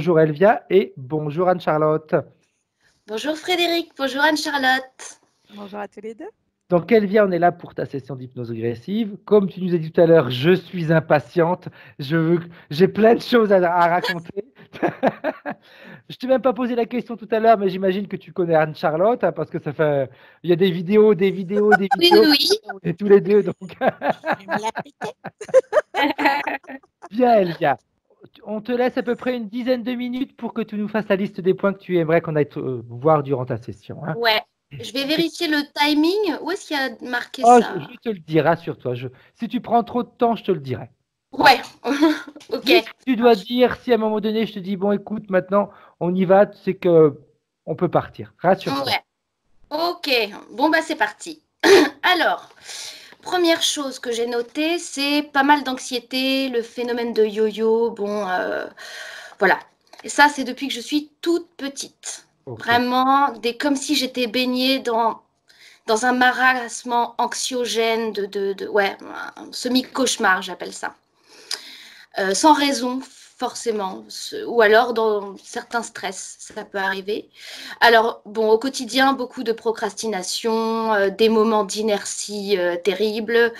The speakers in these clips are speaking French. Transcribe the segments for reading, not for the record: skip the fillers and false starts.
Bonjour Elvia et bonjour Anne-Charlotte. Bonjour Frédéric, bonjour Anne-Charlotte. Bonjour à tous les deux. Donc Elvia, on est là pour ta session d'hypnose régressive. Comme tu nous as dit tout à l'heure, je suis impatiente. J'ai plein de choses à raconter. Je t'ai même pas posé la question tout à l'heure, mais j'imagine que tu connais Anne-Charlotte, hein, parce que il y a des vidéos, des vidéos, des Oui, vidéos, oui, et tous les deux. Donc, Je me la pétais. bien Elvia, on te laisse à peu près une dizaine de minutes pour que tu nous fasses la liste des points que tu aimerais qu'on aille voir durant ta session, hein. ouais. Je vais vérifier le timing. Où est-ce qu'il y a marqué Oh, ça? je te le dirai, rassure-toi. Si tu prends trop de temps, je te le dirai. Ouais, ok. Juste, tu dois dire, si à un moment donné, je te dis, bon, écoute, maintenant, on y va, c'est que on peut partir. Rassure-toi. Ouais, ok. Bon, bah c'est parti. Alors, première chose que j'ai notée, c'est pas mal d'anxiété, le phénomène de yo-yo. Bon, voilà. Et ça, c'est depuis que je suis toute petite. Ok. Vraiment, comme si j'étais baignée dans un marasme anxiogène ouais, un semi-cauchemar, j'appelle ça. Sans raison, forcément, ou alors dans certains stress, ça peut arriver. Alors, bon, au quotidien, beaucoup de procrastination, des moments d'inertie terribles,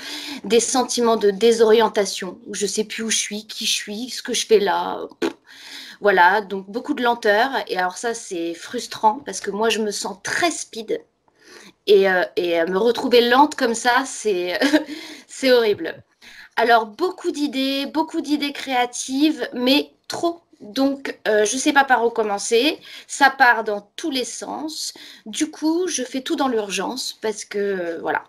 des sentiments de désorientation, où je sais plus où je suis, qui je suis, ce que je fais là. Voilà, donc beaucoup de lenteur. Et alors ça, c'est frustrant parce que moi, je me sens très speed. Et me retrouver lente comme ça, c'est c'est horrible. Alors, beaucoup d'idées créatives, mais trop. Donc, je ne sais pas par où commencer. Ça part dans tous les sens. Du coup, je fais tout dans l'urgence parce que, voilà.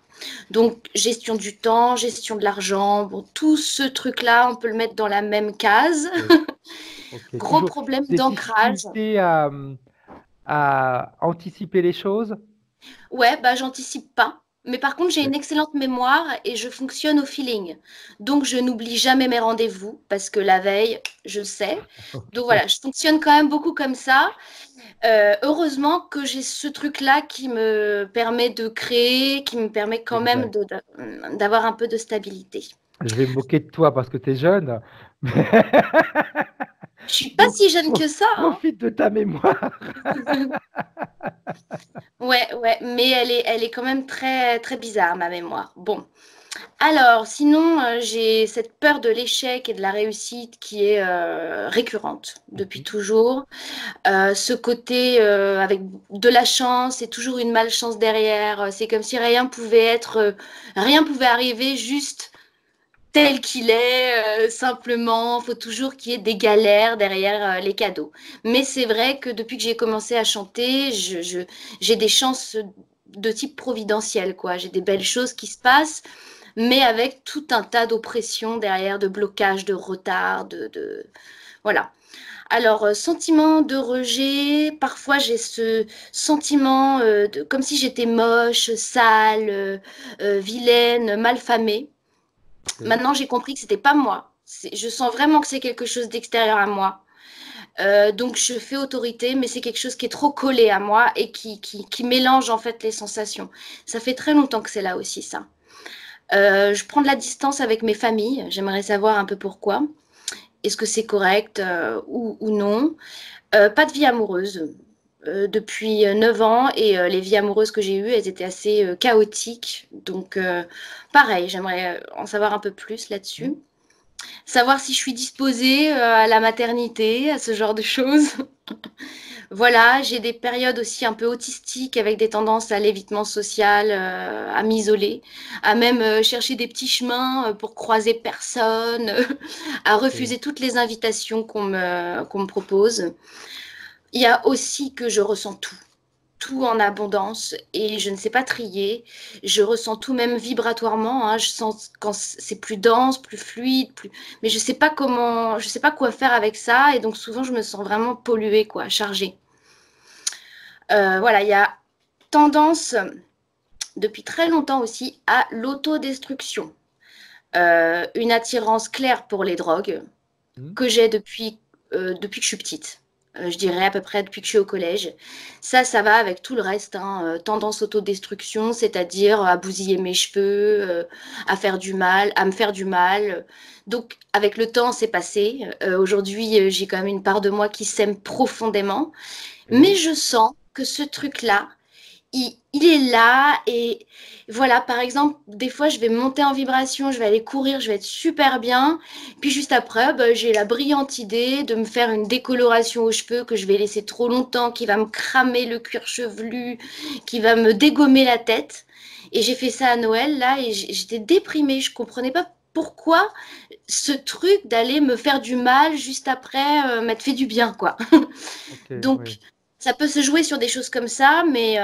Donc, gestion du temps, gestion de l'argent, bon, tout ce truc-là, on peut le mettre dans la même case. Ok. Gros Toujours problème des d'ancrage. difficultés à anticiper les choses. Ouais, bah j'anticipe pas. Mais par contre, j'ai Ok. une excellente mémoire et je fonctionne au feeling. Donc, je n'oublie jamais mes rendez-vous parce que la veille, je sais. Donc Ok. voilà, je fonctionne quand même beaucoup comme ça. Heureusement que j'ai ce truc-là qui me permet de créer, qui me permet quand même Exact. d'avoir un peu de stabilité. Je vais me moquer de toi parce que tu es jeune. Je suis pas Donc, si jeune que ça, hein. profite de ta mémoire. Ouais, ouais, mais elle est quand même très, très bizarre, ma mémoire. Bon. Alors, sinon, j'ai cette peur de l'échec et de la réussite qui est récurrente depuis Mhm. toujours. Ce côté avec de la chance et toujours une malchance derrière. C'est comme si rien pouvait arriver juste tel qu'il est, simplement. Il faut toujours qu'il y ait des galères derrière les cadeaux. Mais c'est vrai que depuis que j'ai commencé à chanter, j'ai des chances de type providentiel, quoi. J'ai des belles choses qui se passent mais avec tout un tas d'oppressions derrière, de blocages, de retards, Voilà. Alors, sentiment de rejet, parfois j'ai ce sentiment comme si j'étais moche, sale, vilaine, malfamée. Ok. Maintenant, j'ai compris que c'était pas moi. Je sens vraiment que c'est quelque chose d'extérieur à moi. Donc, je fais autorité, mais c'est quelque chose qui est trop collé à moi et qui mélange en fait les sensations. Ça fait très longtemps que c'est là aussi, ça. Je prends de la distance avec mes familles. J'aimerais savoir un peu pourquoi. Est-ce que c'est correct ou non? Pas de vie amoureuse depuis 9 ans et les vies amoureuses que j'ai eues, elles étaient assez chaotiques. Donc, pareil, j'aimerais en savoir un peu plus là-dessus. Savoir si je suis disposée à la maternité, à ce genre de choses. Voilà, j'ai des périodes aussi un peu autistiques avec des tendances à l'évitement social, à m'isoler, à même chercher des petits chemins pour croiser personne, à Ok. refuser toutes les invitations qu'on me propose. Il y a aussi que je ressens tout, tout en abondance et je ne sais pas trier. Je ressens tout même vibratoirement, hein. Je sens quand c'est plus dense, plus fluide, plus... mais je sais pas comment, je sais pas quoi faire avec ça et donc souvent je me sens vraiment polluée, quoi, chargée. Voilà, il y a tendance depuis très longtemps aussi à l'autodestruction. Une attirance claire pour les drogues Mhm. que j'ai depuis que je suis petite. je dirais à peu près depuis que je suis au collège. Ça va avec tout le reste, hein, tendance autodestruction, c'est-à-dire à bousiller mes cheveux, à faire du mal, à me faire du mal. Donc, avec le temps, c'est passé. Aujourd'hui, j'ai quand même une part de moi qui s'aime profondément, mais Oui. je sens que ce truc-là, il est là et voilà, par exemple, des fois je vais monter en vibration, je vais aller courir, je vais être super bien. Puis juste après, bah, j'ai la brillante idée de me faire une décoloration aux cheveux que je vais laisser trop longtemps, qui va me cramer le cuir chevelu, qui va me dégommer la tête. Et j'ai fait ça à Noël là et j'étais déprimée, je comprenais pas pourquoi ce truc d'aller me faire du mal juste après m'être fait du bien quoi. Ok, oui. Donc, ça peut se jouer sur des choses comme ça, mais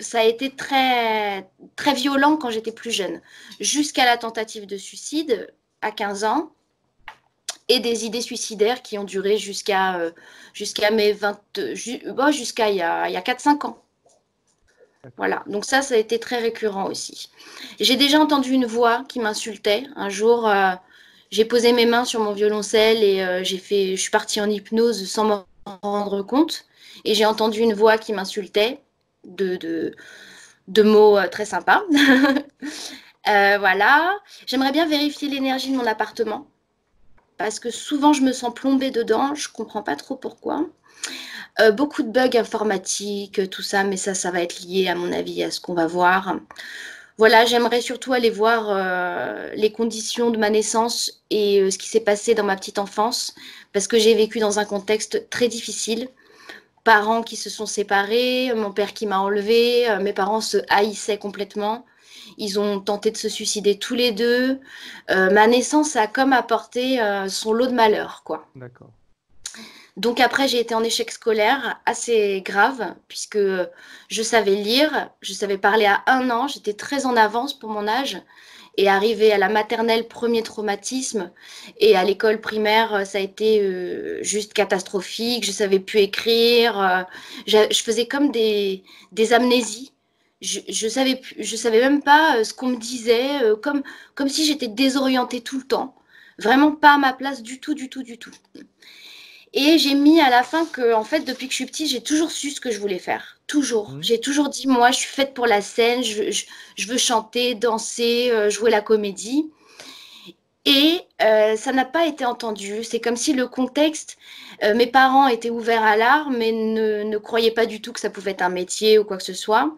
ça a été très, très violent quand j'étais plus jeune, jusqu'à la tentative de suicide à 15 ans et des idées suicidaires qui ont duré jusqu'à mes 20, bon, jusqu'à il y a 4-5 ans. D'accord. Voilà, donc ça a été très récurrent aussi. J'ai déjà entendu une voix qui m'insultait. Un jour, j'ai posé mes mains sur mon violoncelle et je suis partie en hypnose sans m'en rendre compte. Et j'ai entendu une voix qui m'insultait de, de, de mots très sympas. Voilà. J'aimerais bien vérifier l'énergie de mon appartement parce que souvent je me sens plombée dedans. Je comprends pas trop pourquoi. Beaucoup de bugs informatiques, tout ça, mais ça va être lié à mon avis à ce qu'on va voir. Voilà, j'aimerais surtout aller voir les conditions de ma naissance et ce qui s'est passé dans ma petite enfance, parce que j'ai vécu dans un contexte très difficile. Parents qui se sont séparés, mon père qui m'a enlevée, mes parents se haïssaient complètement. Ils ont tenté de se suicider tous les deux. Ma naissance a comme apporté son lot de malheur, quoi. D'accord. Donc après, j'ai été en échec scolaire assez grave, puisque je savais lire, je savais parler à 1 an, j'étais très en avance pour mon âge. Et arrivé à la maternelle, premier traumatisme. Et à l'école primaire, ça a été juste catastrophique. Je savais plus écrire. Je faisais comme des amnésies. Je savais même pas ce qu'on me disait, comme si j'étais désorientée tout le temps. Vraiment pas à ma place du tout, du tout, du tout. Et j'ai mis à la fin que, en fait, depuis que je suis petite, j'ai toujours su ce que je voulais faire. Toujours. Hmm. J'ai toujours dit, moi, je suis faite pour la scène, je veux chanter, danser, jouer la comédie. Et ça n'a pas été entendu. C'est comme si le contexte, mes parents étaient ouverts à l'art, mais ne croyaient pas du tout que ça pouvait être un métier ou quoi que ce soit.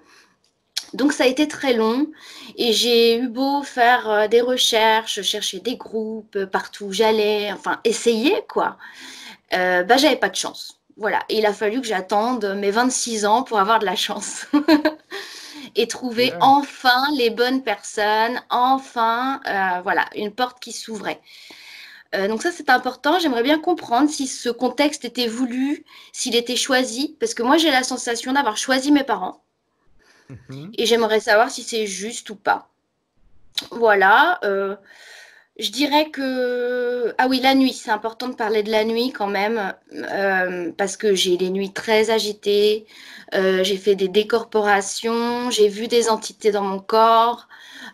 Donc ça a été très long et j'ai eu beau faire des recherches, chercher des groupes partout où j'allais, enfin essayer quoi. Bah, j'avais pas de chance. Voilà, et il a fallu que j'attende mes 26 ans pour avoir de la chance et trouver Bien. enfin les bonnes personnes, enfin, voilà, une porte qui s'ouvrait. Donc ça, c'est important. J'aimerais bien comprendre si ce contexte était voulu, s'il était choisi, parce que moi, j'ai la sensation d'avoir choisi mes parents Mhm. et j'aimerais savoir si c'est juste ou pas. Voilà. Je dirais que... Ah oui, la nuit, c'est important de parler de la nuit quand même, parce que j'ai les nuits très agitées, j'ai fait des décorporations, j'ai vu des entités dans mon corps,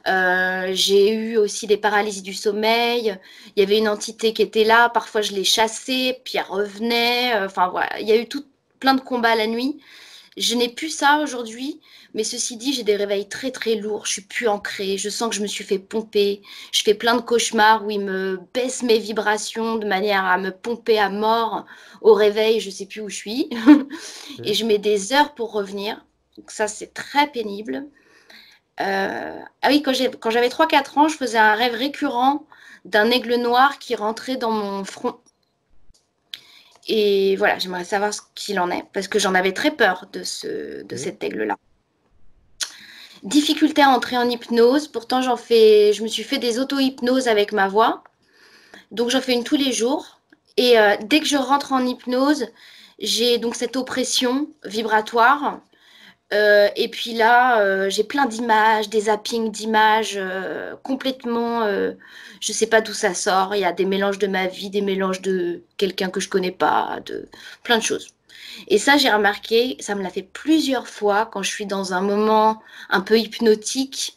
j'ai eu aussi des paralysies du sommeil, il y avait une entité qui était là, parfois je l'ai chassée, puis elle revenait, enfin voilà, il y a eu plein de combats la nuit. Je n'ai plus ça aujourd'hui, mais ceci dit, j'ai des réveils très très lourds, je suis plus ancrée, je sens que je me suis fait pomper, je fais plein de cauchemars où ils me baissent mes vibrations de manière à me pomper à mort au réveil, je sais plus où je suis, et Ok. je mets des heures pour revenir, donc ça c'est très pénible. Ah oui, quand j'avais 3-4 ans, je faisais un rêve récurrent d'un aigle noir qui rentrait dans mon front. Et voilà, j'aimerais savoir ce qu'il en est, parce que j'en avais très peur de Ok. cet aigle-là. Difficulté à entrer en hypnose, pourtant je me suis fait des auto-hypnoses avec ma voix, donc j'en fais une tous les jours. Et dès que je rentre en hypnose, j'ai donc cette oppression vibratoire. Et puis là, j'ai plein d'images, des zappings d'images complètement. Je sais pas d'où ça sort. Il y a des mélanges de ma vie, des mélanges de quelqu'un que je connais pas, de plein de choses. Et ça, j'ai remarqué, ça me l'a fait plusieurs fois quand je suis dans un moment un peu hypnotique,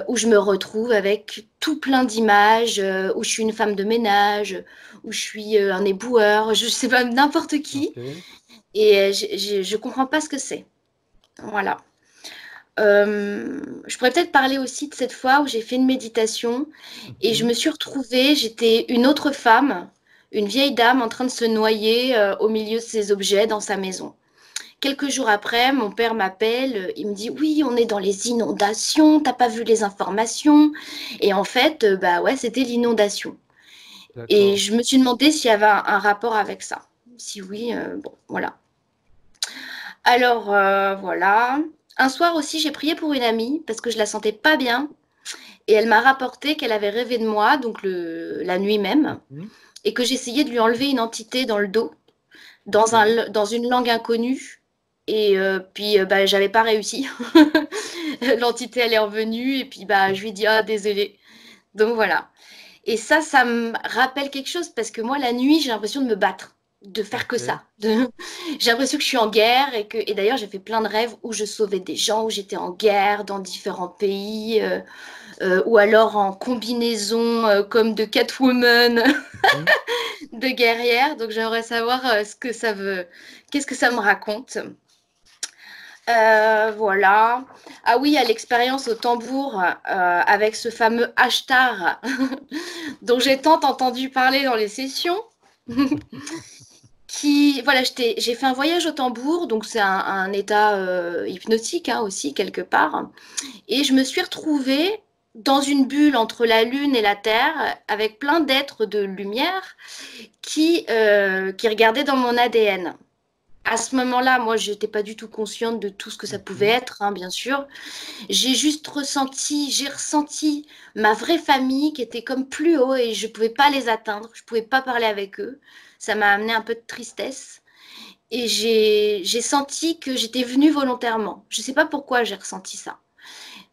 où je me retrouve avec tout plein d'images, où je suis une femme de ménage, où je suis un éboueur, je sais pas, n'importe qui. Ok. Et je comprends pas ce que c'est. Voilà. Je pourrais peut-être parler aussi de cette fois où j'ai fait une méditation et je Mhm. me suis retrouvée, j'étais une autre femme, une vieille dame en train de se noyer au milieu de ses objets dans sa maison. Quelques jours après, mon père m'appelle, il me dit oui, on est dans les inondations, t'as pas vu les informations? Et en fait, bah ouais, c'était l'inondation. Et D'accord. je me suis demandé s'il y avait un rapport avec ça. Si oui, bon, voilà. Alors voilà. Un soir aussi, j'ai prié pour une amie parce que je la sentais pas bien et elle m'a rapporté qu'elle avait rêvé de moi, donc la nuit même, Mhm. et que j'essayais de lui enlever une entité dans le dos, Ok. dans une langue inconnue. Et puis, bah, j'avais pas réussi. L'entité, elle est revenue et puis bah, je lui ai dit, ah, désolée. Donc voilà. Et ça me rappelle quelque chose parce que moi, la nuit, j'ai l'impression de me battre, de faire que Ok. ça. J'ai l'impression que je suis en guerre et d'ailleurs, j'ai fait plein de rêves où je sauvais des gens, où j'étais en guerre dans différents pays, ou alors en combinaison comme de Catwoman, Mhm. de guerrière. Donc j'aimerais savoir ce que ça veut, qu'est-ce que ça me raconte. Voilà. Ah oui, à l'expérience au tambour avec ce fameux Ashtar dont j'ai tant entendu parler dans les sessions. Voilà, j'ai fait un voyage au tambour, donc c'est un état hypnotique hein, aussi quelque part. Et je me suis retrouvée dans une bulle entre la Lune et la Terre, avec plein d'êtres de lumière qui regardaient dans mon ADN. À ce moment-là, moi, je n'étais pas du tout consciente de tout ce que ça pouvait Mhm. être, hein, bien sûr. J'ai ressenti ma vraie famille qui était comme plus haut et je ne pouvais pas les atteindre, je ne pouvais pas parler avec eux. Ça m'a amené un peu de tristesse et j'ai senti que j'étais venue volontairement. Je ne sais pas pourquoi j'ai ressenti ça.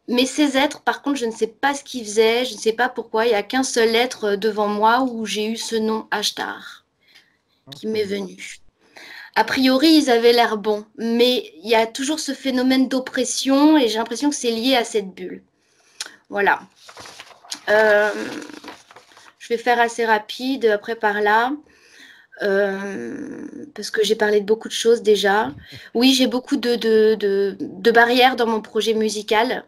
Mais ces êtres, par contre, je ne sais pas ce qu'ils faisaient, je ne sais pas pourquoi. Il n'y a qu'un seul être devant moi où j'ai eu ce nom Ashtar qui m'est Ok. venu. A priori, ils avaient l'air bons, mais il y a toujours ce phénomène d'oppression et j'ai l'impression que c'est lié à cette bulle. Voilà. Euh, je vais faire assez rapide après par là, parce que j'ai parlé de beaucoup de choses déjà. Oui, j'ai beaucoup de barrières dans mon projet musical.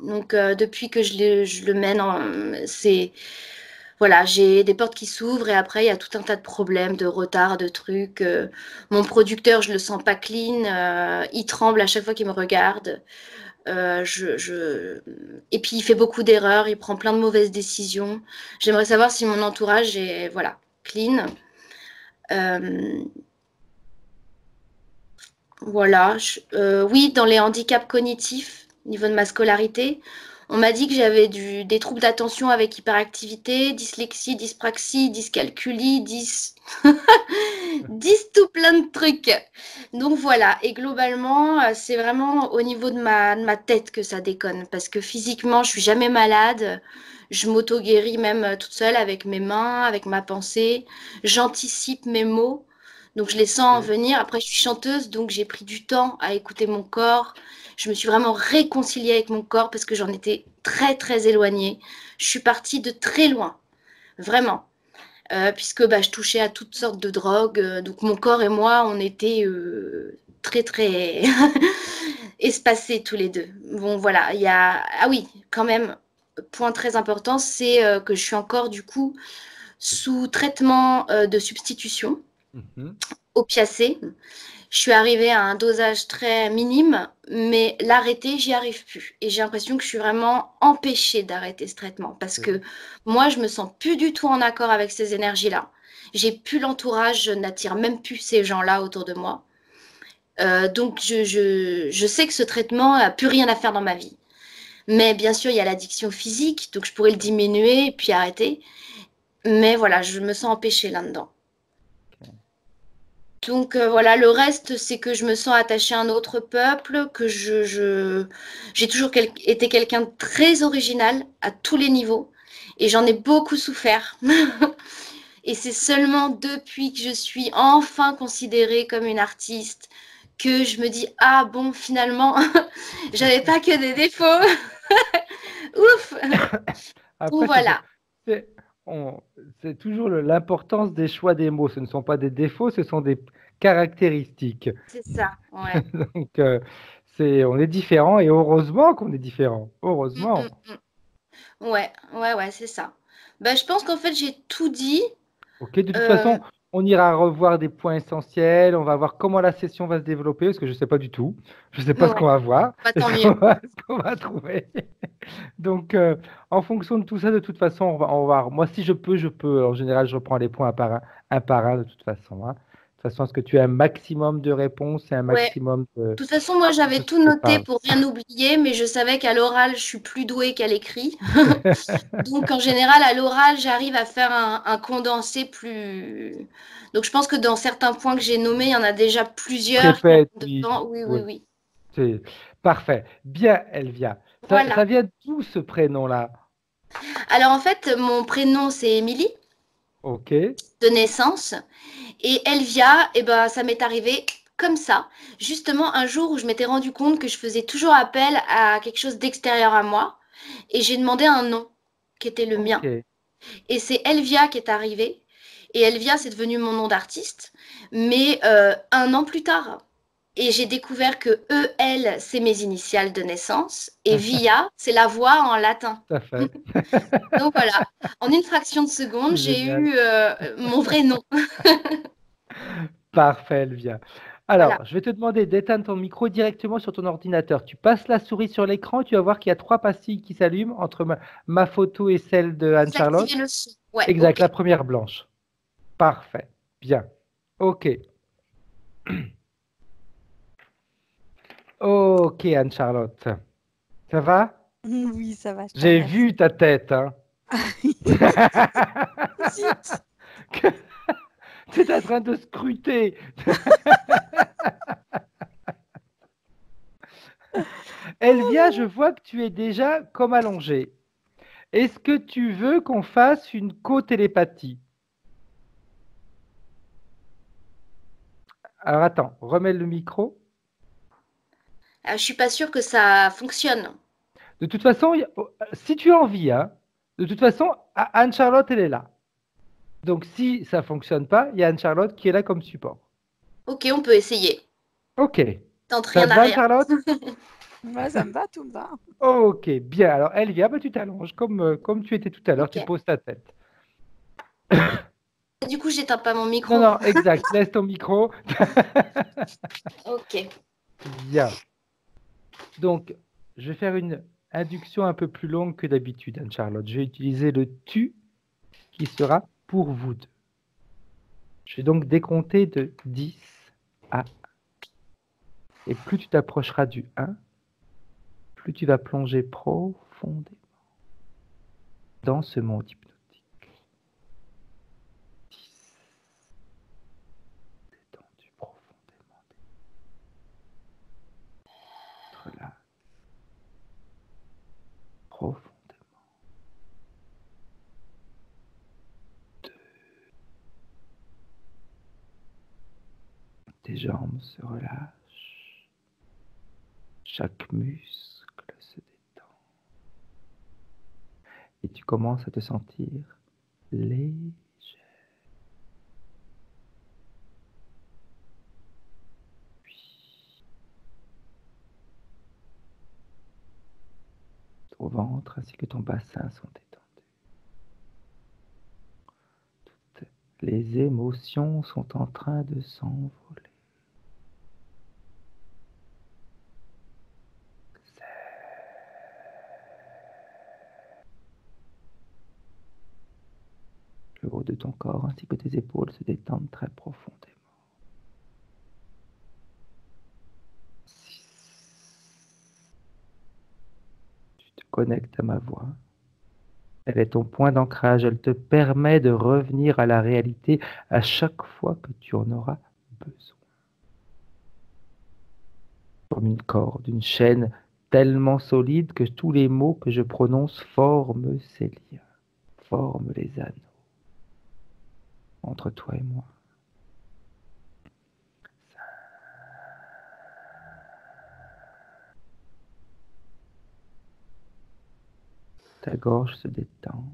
Donc, depuis que je le mène, voilà, j'ai des portes qui s'ouvrent et après, il y a tout un tas de problèmes, de retard, de trucs. Mon producteur, je le sens pas clean. Il tremble à chaque fois qu'il me regarde. Euh, je, je... Et puis, il fait beaucoup d'erreurs. Il prend plein de mauvaises décisions. J'aimerais savoir si mon entourage est, voilà, clean. Euh, voilà. Oui, dans les handicaps cognitifs, au niveau de ma scolarité, on m'a dit que j'avais des troubles d'attention avec hyperactivité, dyslexie, dyspraxie, dyscalculie, 10 tout plein de trucs. Donc voilà, et globalement, c'est vraiment au niveau de ma tête que ça déconne, parce que physiquement, je suis jamais malade. Je m'auto-guéris même toute seule avec mes mains, avec ma pensée. J'anticipe mes mots, donc je les sens en Ok. venir. Après, je suis chanteuse, donc j'ai pris du temps à écouter mon corps. Je me suis vraiment réconciliée avec mon corps parce que j'en étais très, très éloignée. Je suis partie de très loin, vraiment. Puisque bah, je touchais à toutes sortes de drogues. Donc mon corps et moi, on était très très espacés tous les deux. Bon voilà, il y a... Ah oui, quand même, point très important, c'est que je suis encore du coup sous traitement de substitution, Mhm. opiacé. Je suis arrivée à un dosage très minime, mais l'arrêter, j'y arrive plus. Et j'ai l'impression que je suis vraiment empêchée d'arrêter ce traitement parce Ok. que moi, je me sens plus du tout en accord avec ces énergies-là. J'ai plus l'entourage, je n'attire même plus ces gens-là autour de moi. Donc, je sais que ce traitement n'a plus rien à faire dans ma vie. Mais bien sûr, il y a l'addiction physique, donc je pourrais le diminuer et puis arrêter. Mais voilà, je me sens empêchée là-dedans. Ok. Donc voilà, le reste, c'est que je me sens attachée à un autre peuple, que j'ai toujours été quelqu'un de très original à tous les niveaux et j'en ai beaucoup souffert. Et c'est seulement depuis que je suis enfin considérée comme une artiste que je me dis, ah bon, finalement, j'avais pas que des défauts. Ouf. Donc Après, voilà, c'est c'est toujours l'importance des choix des mots. Ce ne sont pas des défauts, ce sont des caractéristiques. c'est ça, ouais. Donc, on est différents et heureusement qu'on est différents. Mm, Heureusement. mm, mm. Ouais, c'est ça. Ben, je pense qu'en fait, j'ai tout dit. Ok, de toute Euh, façon, on ira revoir des points essentiels. On va voir comment la session va se développer parce que je ne sais pas du tout. Je ne sais pas ce ouais, qu'on va voir, pas tant ce mieux. qu'on va trouver. Donc, en fonction de tout ça, de toute façon, moi, si je peux, je peux. En général, je reprends les points un par un, de toute façon. Hein. De toute façon, est-ce que tu as un maximum de réponses et un Ouais. maximum De toute façon, moi, de j'avais ce tout que noté parle. pour rien oublier, mais je savais qu'à l'oral, je suis plus douée qu'à l'écrit. Donc, en général, à l'oral, j'arrive à faire un condensé plus. Donc, je pense que dans certains points que j'ai nommés, il y en a déjà Tu te plusieurs qui répètes, rentrent oui. dedans. Oui, oui, Oui, oui. c'est parfait. Bien, Elvia. Ça Voilà. vient d'où ce prénom-là? Alors, en fait, mon prénom, c'est Émilie, Ok. de naissance. Et Elvia, eh ben, ça m'est arrivé comme ça. Justement, un jour où je m'étais rendu compte que je faisais toujours appel à quelque chose d'extérieur à moi. Et j'ai demandé un nom qui était le mien. Ok. Et c'est Elvia qui est arrivé. Et Elvia, c'est devenu mon nom d'artiste. Mais un an plus tard. Et j'ai découvert que EL, c'est mes initiales de naissance. Et Via, c'est la voix en latin. Tout à fait. Donc voilà, en une fraction de seconde, C'est j'ai génial. eu mon vrai nom. Parfait, Elvia. Voilà, Alors, je vais te demander d'éteindre ton micro directement sur ton ordinateur. Tu passes la souris sur l'écran, tu vas voir qu'il y a trois pastilles qui s'allument entre ma photo et celle de vous activez Anne-Charlotte. le son. Ouais, Exact, ok. la première blanche. Parfait. Bien. Ok. Ok, Anne-Charlotte. Ça va? Oui, ça va, je te J'ai remercie. vu ta tête, hein. Zut. Tu es en train de scruter. Elvia, je vois que tu es déjà comme allongée. Est-ce que tu veux qu'on fasse une co-télépathie? Alors attends, remets le micro. Je suis pas sûre que ça fonctionne. De toute façon, si tu as envie, hein, de toute façon, Anne-Charlotte, elle est là. Donc si ça ne fonctionne pas, il y a Anne-Charlotte qui est là comme support. Ok, on peut essayer. Ok. Tente Ça rien te à va, rien. Anne-Charlotte? Moi, ça me va, tout me va. Ok, bien. Alors, Elvia, bah, tu t'allonges comme tu étais tout à l'heure, tu Ok. poses ta tête. Du coup, j'éteins pas mon Non, micro. non, exact. Laisse ton micro. Ok. Bien. Donc, je vais faire une induction un peu plus longue que d'habitude, Anne-Charlotte. Je vais utiliser le tu qui sera pour vous deux. Je vais donc décompter de 10 à 1. Et plus tu t'approcheras du 1, plus tu vas plonger profondément dans ce monde hypnotique. 10. Détendu profondément. Relax. Profondément. 2. Tes jambes se relâchent. Chaque muscle se détend. Et tu commences à te sentir léger. Puis, ton ventre ainsi que ton bassin sont détendus. Toutes les émotions sont en train de s'envoler. Le haut de ton corps ainsi que tes épaules se détendent très profondément. 6. Tu te connectes à ma voix. Elle est ton point d'ancrage. Elle te permet de revenir à la réalité à chaque fois que tu en auras besoin. Comme une corde, une chaîne tellement solide que tous les mots que je prononce forment ces liens, forment les anneaux entre toi et moi. Ta gorge se détend,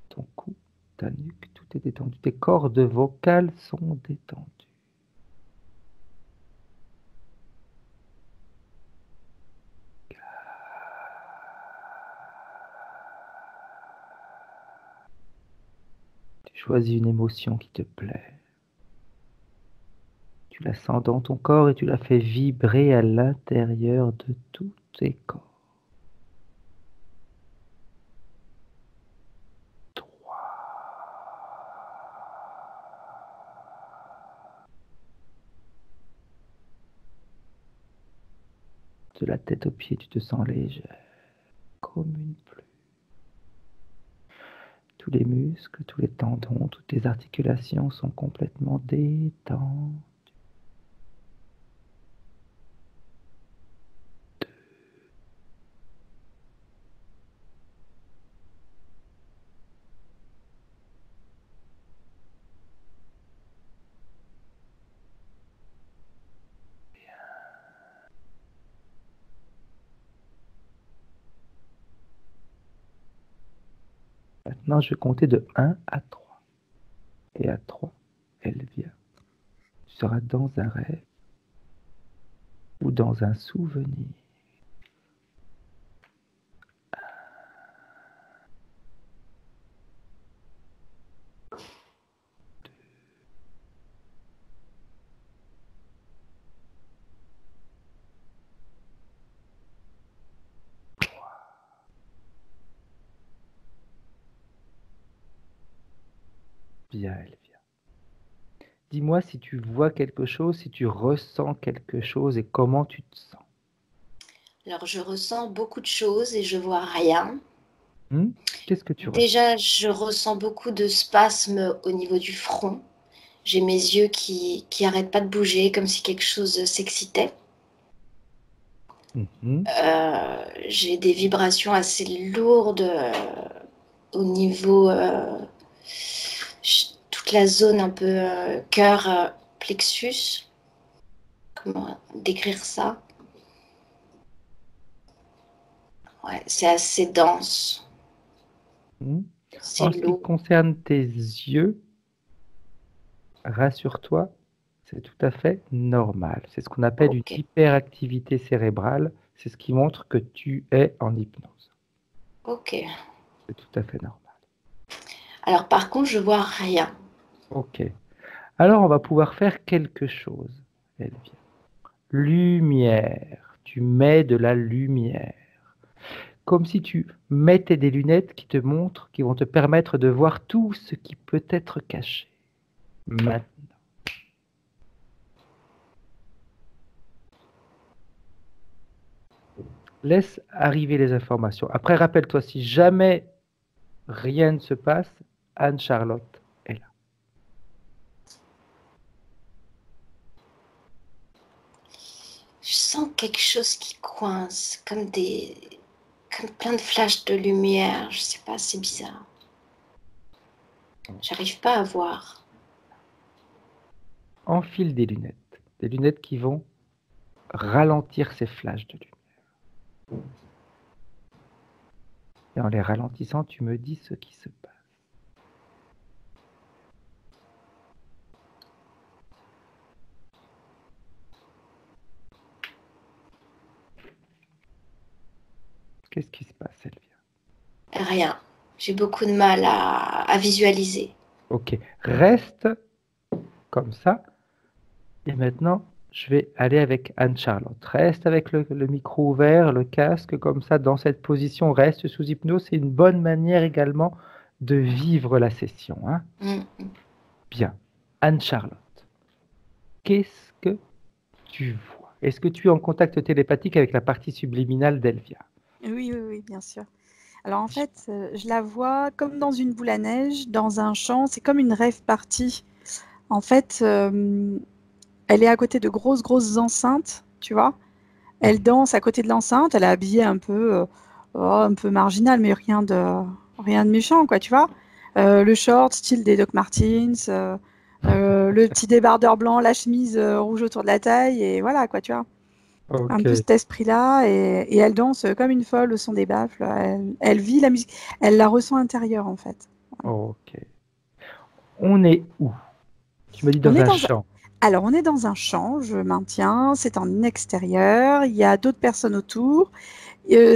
ton cou, ta nuque, tout est détendu. Tes cordes vocales sont détendues. Tu choisis une émotion qui te plaît. Tu la sens dans ton corps et tu la fais vibrer à l'intérieur de tous tes corps. 3. De la tête aux pieds, tu te sens légère, comme une pluie. Tous les muscles, tous les tendons, toutes tes articulations sont complètement détendues. 2. Maintenant, je vais compter de 1 à 3. Et à 3, elle vient. Tu seras dans un rêve ou dans un souvenir. 3. Bien, elle vient. Dis-moi si tu vois quelque chose, si tu ressens quelque chose et comment tu te sens. Alors, je ressens beaucoup de choses et je vois rien. Qu'est-ce que tu ressens? Déjà, je ressens beaucoup de spasmes au niveau du front. J'ai mes yeux qui arrêtent pas de bouger, comme si quelque chose s'excitait. J'ai des vibrations assez lourdes au niveau toute la zone un peu cœur, plexus. Comment décrire ça? Ouais, c'est assez dense. En C'est ce qui lourd. concerne tes yeux, rassure-toi, c'est tout à fait normal. C'est ce qu'on appelle Ok. une hyperactivité cérébrale. C'est ce qui montre que tu es en hypnose. Ok. C'est tout à fait normal. Alors par contre, je vois rien. Ok. Alors, on va pouvoir faire quelque chose, Elvia. Lumière. Tu mets de la lumière. Comme si tu mettais des lunettes qui te montrent, qui vont te permettre de voir tout ce qui peut être caché. Maintenant. Laisse arriver les informations. Après, rappelle-toi, si jamais rien ne se passe, Anne-Charlotte est là. Je sens quelque chose qui coince, comme plein de flashs de lumière. Je sais pas, c'est bizarre. J'arrive pas à voir. Enfile des lunettes qui vont ralentir ces flashs de lumière. Et en les ralentissant, tu me dis ce qui se passe. Qu'est-ce qui se passe, Elvia? Rien. J'ai beaucoup de mal à visualiser. Ok, reste comme ça. Et maintenant, je vais aller avec Anne-Charlotte. Reste avec le micro ouvert, le casque, comme ça, dans cette position, reste sous hypnose. C'est une bonne manière également de vivre la session. Hein. Bien. Anne-Charlotte, qu'est-ce que tu vois? Est-ce que tu es en contact télépathique avec la partie subliminale d'Elvia? Oui, bien sûr. Alors en fait, je la vois comme dans une boule à neige, dans un champ. C'est comme une rêve partie En fait, elle est à côté de grosses enceintes, tu vois. Elle danse à côté de l'enceinte, elle est habillée un peu marginal, mais rien de méchant, quoi, tu vois. Le short, style des Doc Martens, le petit débardeur blanc, la chemise rouge autour de la taille, et voilà, quoi, tu vois. Un Ok, peu cet esprit-là, et elle danse comme une folle au son des baffles. Elle vit la musique, elle la ressent intérieure, en fait. ok. On est où? Tu m'as dit On dans est un dans un... champ. Alors, on est dans un champ, je maintiens, c'est en extérieur, il y a d'autres personnes autour.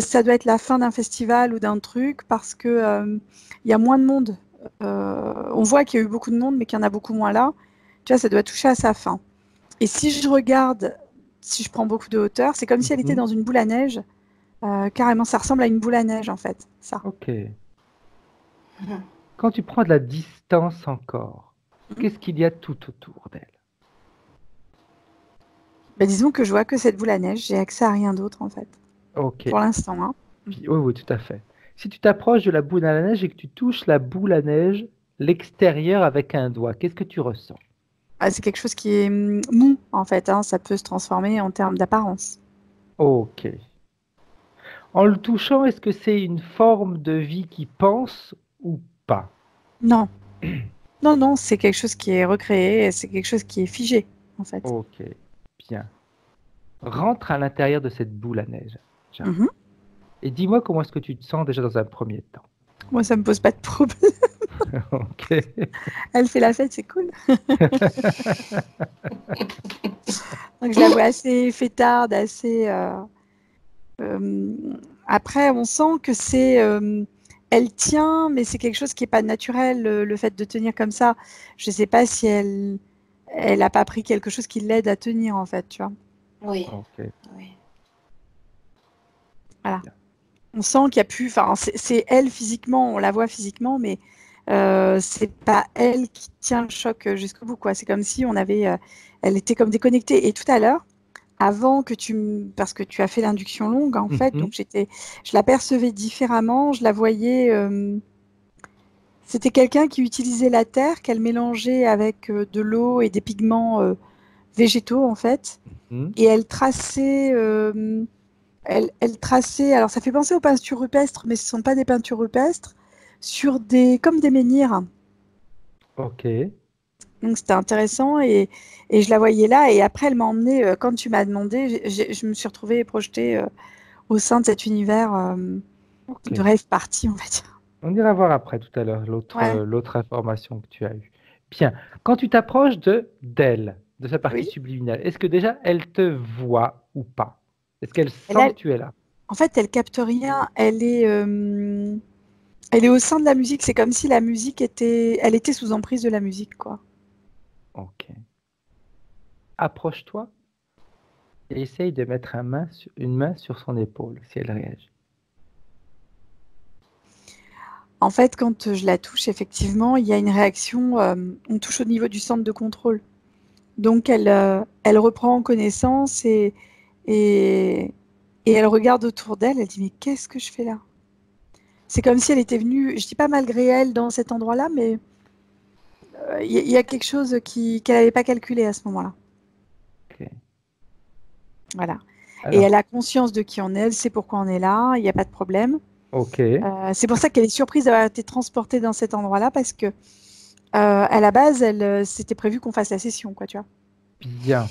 Ça doit être la fin d'un festival ou d'un truc parce que il y a moins de monde. On voit qu'il y a eu beaucoup de monde, mais qu'il y en a beaucoup moins là. Tu vois, ça doit toucher à sa fin. Et si je regarde, si je prends beaucoup de hauteur, c'est comme si elle était Mhm. dans une boule à neige. Carrément, ça ressemble à une boule à neige en fait. Ça. Ok. Mhm. Quand tu prends de la distance encore, Mhm. qu'est-ce qu'il y a tout autour d'elle? Ben, disons que je vois que cette boule à neige. J'ai accès à rien d'autre en fait. Ok. Pour l'instant. Hein. Oui, oui, tout à fait. Si tu t'approches de la boule à neige et que tu touches la boule à neige, l'extérieur avec un doigt, qu'est-ce que tu ressens? Ah, c'est quelque chose qui est mou en fait. Hein. Ça peut se transformer en termes d'apparence. Ok. En le touchant, est-ce que c'est une forme de vie qui pense ou pas? Non, non, c'est quelque chose qui est recréé. C'est quelque chose qui est figé en fait. Ok, bien. Rentre à l'intérieur de cette boule à neige, Charles. Mhm. Et dis-moi comment est-ce que tu te sens déjà dans un premier temps. Moi, ça me pose pas de problème. Ok. Elle fait la fête, c'est cool. Donc, je la vois assez fêtarde, assez. Euh, Après, on sent que c'est. Elle tient, mais c'est quelque chose qui est pas naturel, le fait de tenir comme ça. Je sais pas si elle a pas pris quelque chose qui l'aide à tenir, en fait, tu vois. Oui, Ok, oui. Voilà. bien. On sent qu'il y a plus. Enfin, c'est elle physiquement, on la voit physiquement, mais c'est pas elle qui tient le choc jusqu'au bout, quoi. C'est comme si on avait. Elle était comme déconnectée. Et tout à l'heure, avant que parce que tu as fait l'induction longue, en fait, donc Mhm, je la percevais différemment, je la voyais. C'était quelqu'un qui utilisait la terre, qu'elle mélangeait avec de l'eau et des pigments végétaux, en fait. mhm. Et elle traçait. Elle traçait. Alors, ça fait penser aux peintures rupestres, mais ce ne sont pas des peintures rupestres, comme des menhirs. Ok, Donc, c'était intéressant et je la voyais là. Et après, elle m'a emmenée, quand tu m'as demandé, je me suis retrouvée projetée au sein de cet univers ok. de rêve party, on va dire. On ira voir après tout à l'heure l'autre Ouais, l'autre information que tu as eue. Bien. Quand tu t'approches d'elle, de sa partie oui. subliminale, est-ce que déjà elle te voit ou pas? Est-ce qu'elle Elle sent a, que tu es là? en fait, elle capte rien. Elle est au sein de la musique. C'est comme si elle était sous emprise de la musique, quoi. Ok. Approche-toi et essaye de mettre une main sur son épaule si elle réagit. En fait, quand je la touche, effectivement, il y a une réaction. On touche au niveau du centre de contrôle. Donc, elle reprend connaissance et, et elle regarde autour d'elle. Elle dit, mais qu'est-ce que je fais là? C'est comme si elle était venue, je dis pas malgré elle, dans cet endroit-là, mais il y a quelque chose qu'elle n'avait pas calculé à ce moment-là. Ok. Voilà. Et elle Alors, a conscience de qui on est, elle sait pourquoi on est là, il n'y a pas de problème. ok. C'est pour ça qu'elle est surprise d'avoir été transportée dans cet endroit-là, parce que à la base, c'était prévu qu'on fasse la session, quoi, tu vois. Bien.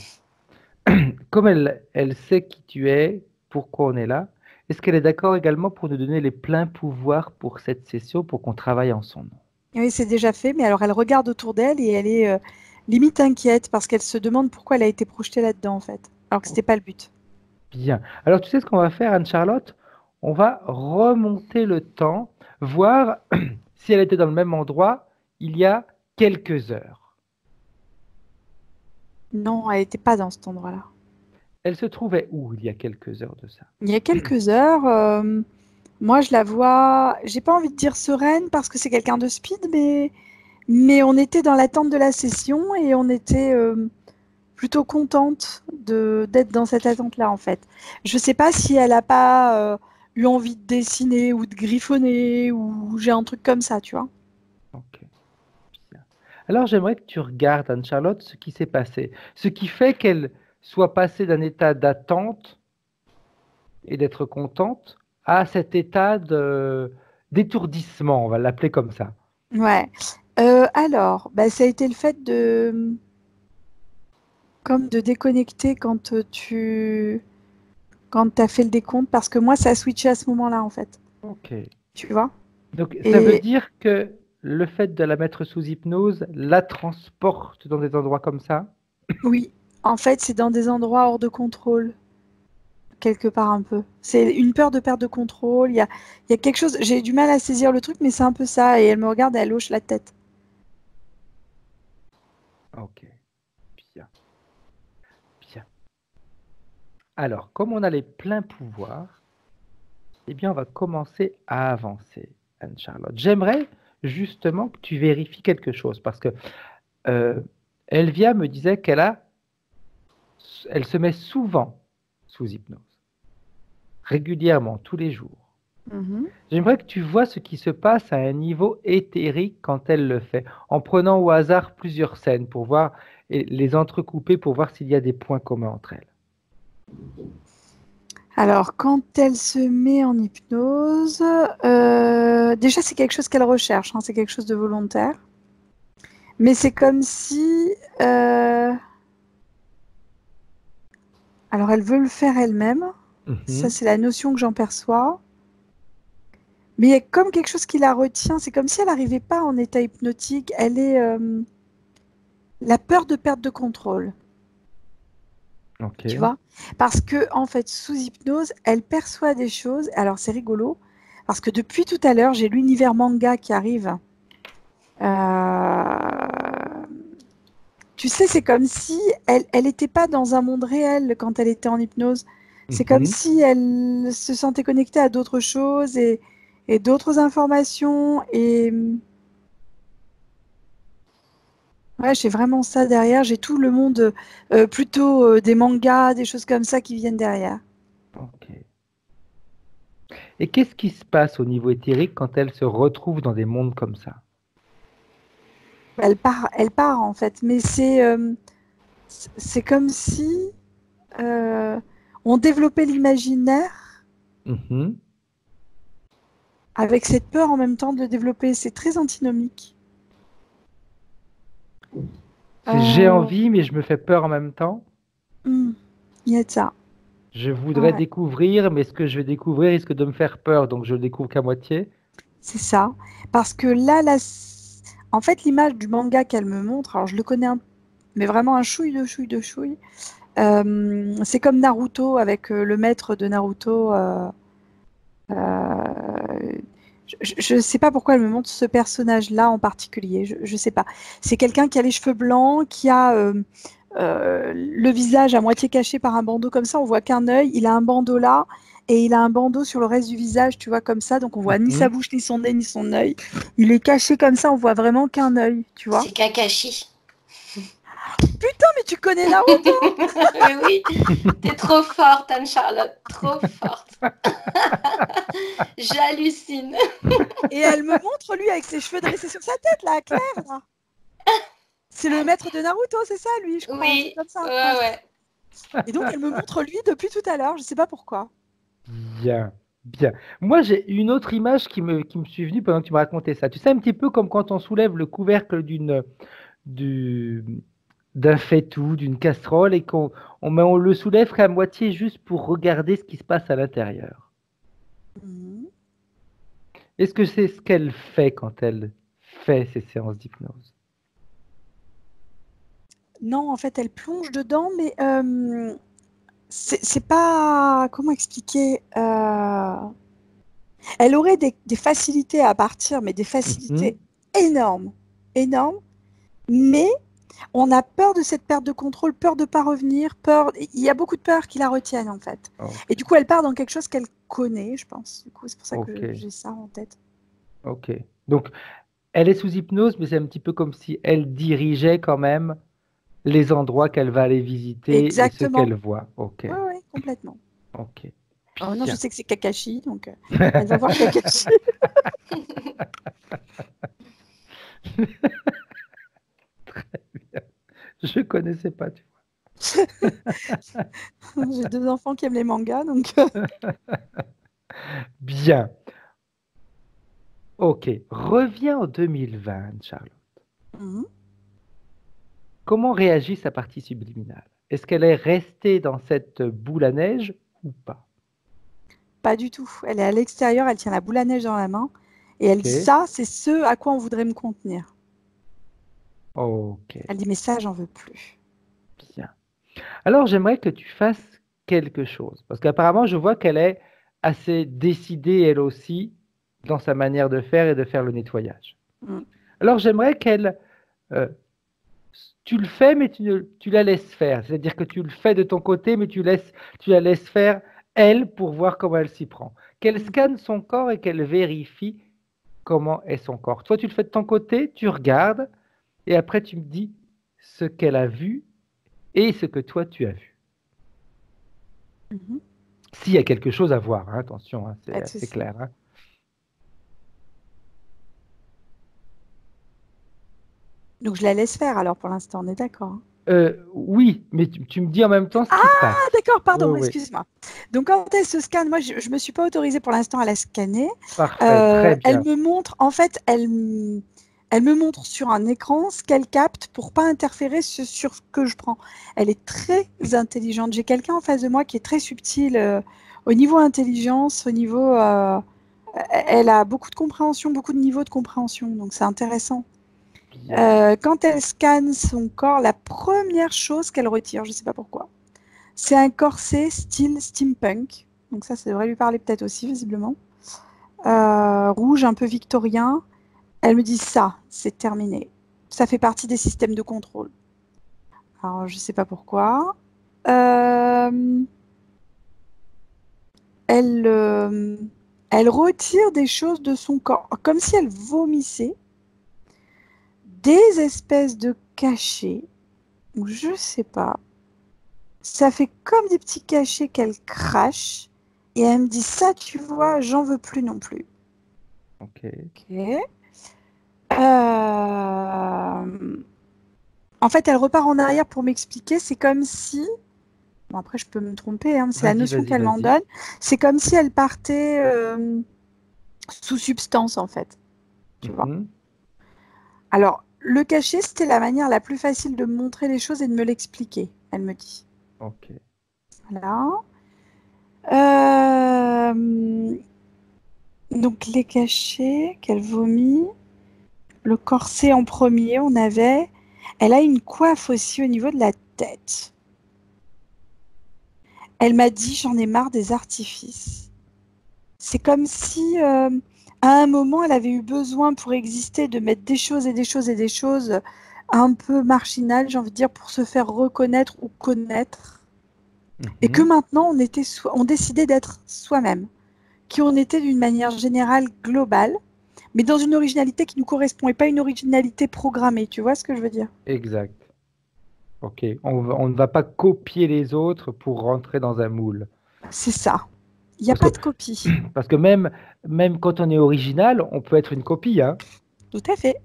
Comme elle sait qui tu es, pourquoi on est là, est-ce qu'elle est d'accord également pour nous donner les pleins pouvoirs pour cette session, pour qu'on travaille en son nom? Et oui, c'est déjà fait, mais alors elle regarde autour d'elle et elle est limite inquiète parce qu'elle se demande pourquoi elle a été projetée là-dedans, en fait, alors que Oh, c'était pas le but. bien. Alors, tu sais ce qu'on va faire, Anne-Charlotte? On va remonter le temps, voir si elle était dans le même endroit il y a quelques heures. Non, elle n'était pas dans cet endroit-là. Elle se trouvait où il y a quelques heures de ça? Il y a quelques heures, moi je la vois, j'ai pas envie de dire sereine parce que c'est quelqu'un de speed, mais on était dans l'attente de la session et on était plutôt contente d'être dans cette attente-là en fait. Je sais pas si elle a pas eu envie de dessiner ou de griffonner ou j'ai un truc comme ça, tu vois. Ok, bien. Alors, j'aimerais que tu regardes, Anne-Charlotte, ce qui s'est passé. Ce qui fait qu'elle soit passée d'un état d'attente et d'être contente à cet état d'étourdissement, on va l'appeler comme ça. Ouais. Alors, bah, ça a été le fait comme de déconnecter quand quand as fait le décompte, parce que moi, ça a switché à ce moment-là, en fait. Ok. Tu vois? Donc, ça veut Et dire que le fait de la mettre sous hypnose la transporte dans des endroits comme ça? oui, en fait, c'est dans des endroits hors de contrôle, quelque part un peu. C'est une peur de perte de contrôle. Il y a quelque chose. J'ai du mal à saisir le truc, mais c'est un peu ça. Et elle me regarde et elle hoche la tête. Ok. Bien. Bien. Alors, comme on a les pleins pouvoirs, eh bien, on va commencer à avancer, Anne-Charlotte. J'aimerais justement que tu vérifies quelque chose parce que euh, Elvia me disait elle se met souvent sous hypnose, régulièrement, tous les jours. Mhm. J'aimerais que tu vois ce qui se passe à un niveau éthérique quand elle le fait, en prenant au hasard plusieurs scènes pour voir et les entrecouper pour voir s'il y a des points communs entre elles. Alors, quand elle se met en hypnose, déjà, c'est quelque chose qu'elle recherche, hein, c'est quelque chose de volontaire. Mais c'est comme si... Alors, elle veut le faire elle-même. Ça, c'est la notion que j'en perçois. Mais il y a comme quelque chose qui la retient. C'est comme si elle n'arrivait pas en état hypnotique. Elle est... la peur de perte de contrôle. Ok. Tu vois? Parce que, en fait, sous hypnose, elle perçoit des choses. Alors, c'est rigolo. Parce que depuis tout à l'heure, j'ai l'univers manga qui arrive. Tu sais, c'est comme si elle n'était pas dans un monde réel quand elle était en hypnose. C'est comme si elle se sentait connectée à d'autres choses et d'autres informations. Et ouais, j'ai vraiment ça derrière. J'ai tout le monde, plutôt des mangas, des choses comme ça qui viennent derrière. Ok. Et qu'est-ce qui se passe au niveau éthérique quand elle se retrouve dans des mondes comme ça? Elle part en fait. Mais c'est comme si euh, on développait l'imaginaire Mhm. avec cette peur en même temps de le développer. C'est très antinomique. C'est j'ai Euh, envie, mais je me fais peur en même temps. il y a de ça. Je voudrais Ouais, découvrir, mais ce que je vais découvrir risque de me faire peur, donc je le découvre qu'à moitié. c'est ça. Parce que en fait, l'image du manga qu'elle me montre, alors je le connais mais vraiment un chouille de chouille de chouille. C'est comme Naruto avec le maître de Naruto. Je ne sais pas pourquoi elle me montre ce personnage-là en particulier. Je ne sais pas. C'est quelqu'un qui a les cheveux blancs, qui a le visage à moitié caché par un bandeau comme ça. On voit qu'un œil. Il a un bandeau là et il a un bandeau sur le reste du visage, tu vois, comme ça. Donc on voit ni sa Mhm. bouche, ni son nez, ni son œil. Il est caché comme ça. On voit vraiment qu'un œil, tu vois. C'est Kakashi. Putain, mais tu connais Naruto! Oui, t'es trop forte, Anne-Charlotte, trop forte. J'hallucine. Et elle me montre lui avec ses cheveux dressés sur sa tête, là, Claire, là. C'est le maître de Naruto, c'est ça, lui, je crois, un truc Oui, comme ça. ouais, ouais. Et donc, elle me montre lui depuis tout à l'heure, je sais pas pourquoi. Bien, bien. Moi, j'ai une autre image qui me suis venue pendant que tu me racontais ça. Tu sais, un petit peu comme quand on soulève le couvercle du- d'un faitout, d'une casserole, et on le soulève qu'à moitié juste pour regarder ce qui se passe à l'intérieur. Mhm. Est-ce que c'est ce qu'elle fait quand elle fait ces séances d'hypnose? Non, en fait, elle plonge dedans, mais c'est pas... Comment expliquer Elle aurait des facilités à partir, mais des facilités Mhm. énormes, énormes, mais on a peur de cette perte de contrôle, peur de ne pas revenir, peur. Il y a beaucoup de peurs qui la retiennent en fait. Ok, Et du coup, elle part dans quelque chose qu'elle connaît, je pense. Du coup, c'est pour ça ok, que j'ai ça en tête. ok. Donc, elle est sous hypnose, mais c'est un petit peu comme si elle dirigeait quand même les endroits qu'elle va aller visiter et ce Exactement. qu'elle voit. Ok, Oui, oui, complètement. ok. Alors maintenant, je Bien. sais que c'est Kakashi, donc elle va voir Kakashi. Je connaissais pas, tu J'ai 2 enfants qui aiment les mangas, donc Bien. Ok. Reviens en 2020, Charlotte. Mhm. Comment réagit sa partie subliminale? Est-ce qu'elle est restée dans cette boule à neige ou pas? Pas du tout. Elle est à l'extérieur, elle tient la boule à neige dans la main et elle dit Ok. ça, c'est ce à quoi on voudrait me contenir. Ok. Elle dit mais ça, j'en veux plus. Bien. Alors, j'aimerais que tu fasses quelque chose. Parce qu'apparemment, je vois qu'elle est assez décidée, elle aussi, dans sa manière de faire et de faire le nettoyage. Mm. Alors, j'aimerais qu'elle... euh, tu le fais, mais tu la laisses faire. C'est-à-dire que tu le fais de ton côté, mais tu la laisses faire, elle, pour voir comment elle s'y prend. Qu'elle Mhm. scanne son corps et qu'elle vérifie comment est son corps. Toi, tu le fais de ton côté, tu regardes, et après, tu me dis ce qu'elle a vu et ce que toi, tu as vu. Mhm. S'il y a quelque chose à voir, hein, attention, hein, Pas c'est de assez souci. clair. Hein. Donc je la laisse faire alors pour l'instant, on est d'accord, hein. Oui, mais tu me dis en même temps ce Ah qui se passe. d'accord, Oui, pardon, oui, excuse-moi. Donc quand elle se scanne, moi je ne me suis pas autorisée pour l'instant à la scanner. parfait, très Elle bien. me montre, en fait, elle me montre sur un écran ce qu'elle capte pour pas interférer sur ce que je prends. Elle est très intelligente. J'ai quelqu'un en face de moi qui est très subtil au niveau intelligence, au niveau... elle a beaucoup de compréhension, beaucoup de niveaux de compréhension, donc c'est intéressant. Bien. Quand elle scanne son corps, la première chose qu'elle retire, je ne sais pas pourquoi, c'est un corset style steampunk. Donc ça devrait lui parler peut-être aussi, visiblement. Rouge, un peu victorien. Elle me dit ça, c'est terminé. Ça fait partie des systèmes de contrôle. Alors, je ne sais pas pourquoi. Euh, elle, euh, elle retire des choses de son corps, comme si elle vomissait, des espèces de cachets, ou je ne sais pas. Ça fait comme des petits cachets qu'elle crache. Et elle me dit ça, tu vois, j'en veux plus non plus. Ok. Ok. En fait, elle repart en arrière pour m'expliquer. C'est comme si, bon après je peux me tromper, hein, c'est la Vas-y, notion vas-y, qu'elle m'en vas-y. donne. C'est comme si elle partait sous substance en fait. Tu vois. Mhm. Alors, le cachet, c'était la manière la plus facile de me montrer les choses et de me l'expliquer, elle me dit. Ok. Voilà. Euh, donc les cachets qu'elle vomit. Le corset en premier, on avait. Elle a une coiffe aussi au niveau de la tête. Elle m'a dit, j'en ai marre des artifices. C'est comme si, à un moment, elle avait eu besoin pour exister de mettre des choses et des choses et des choses un peu marginales, j'ai envie de dire, pour se faire reconnaître ou connaître. Et que Mhm. maintenant, on décidait d'être soi-même, qui on était d'une manière générale globale, mais dans une originalité qui nous correspond et pas une originalité programmée. Tu vois ce que je veux dire? Exact. Ok. On ne va pas copier les autres pour rentrer dans un moule. C'est ça. Il n'y a Parce que, pas de copie. parce que même quand on est original, on peut être une copie, hein. Tout à fait.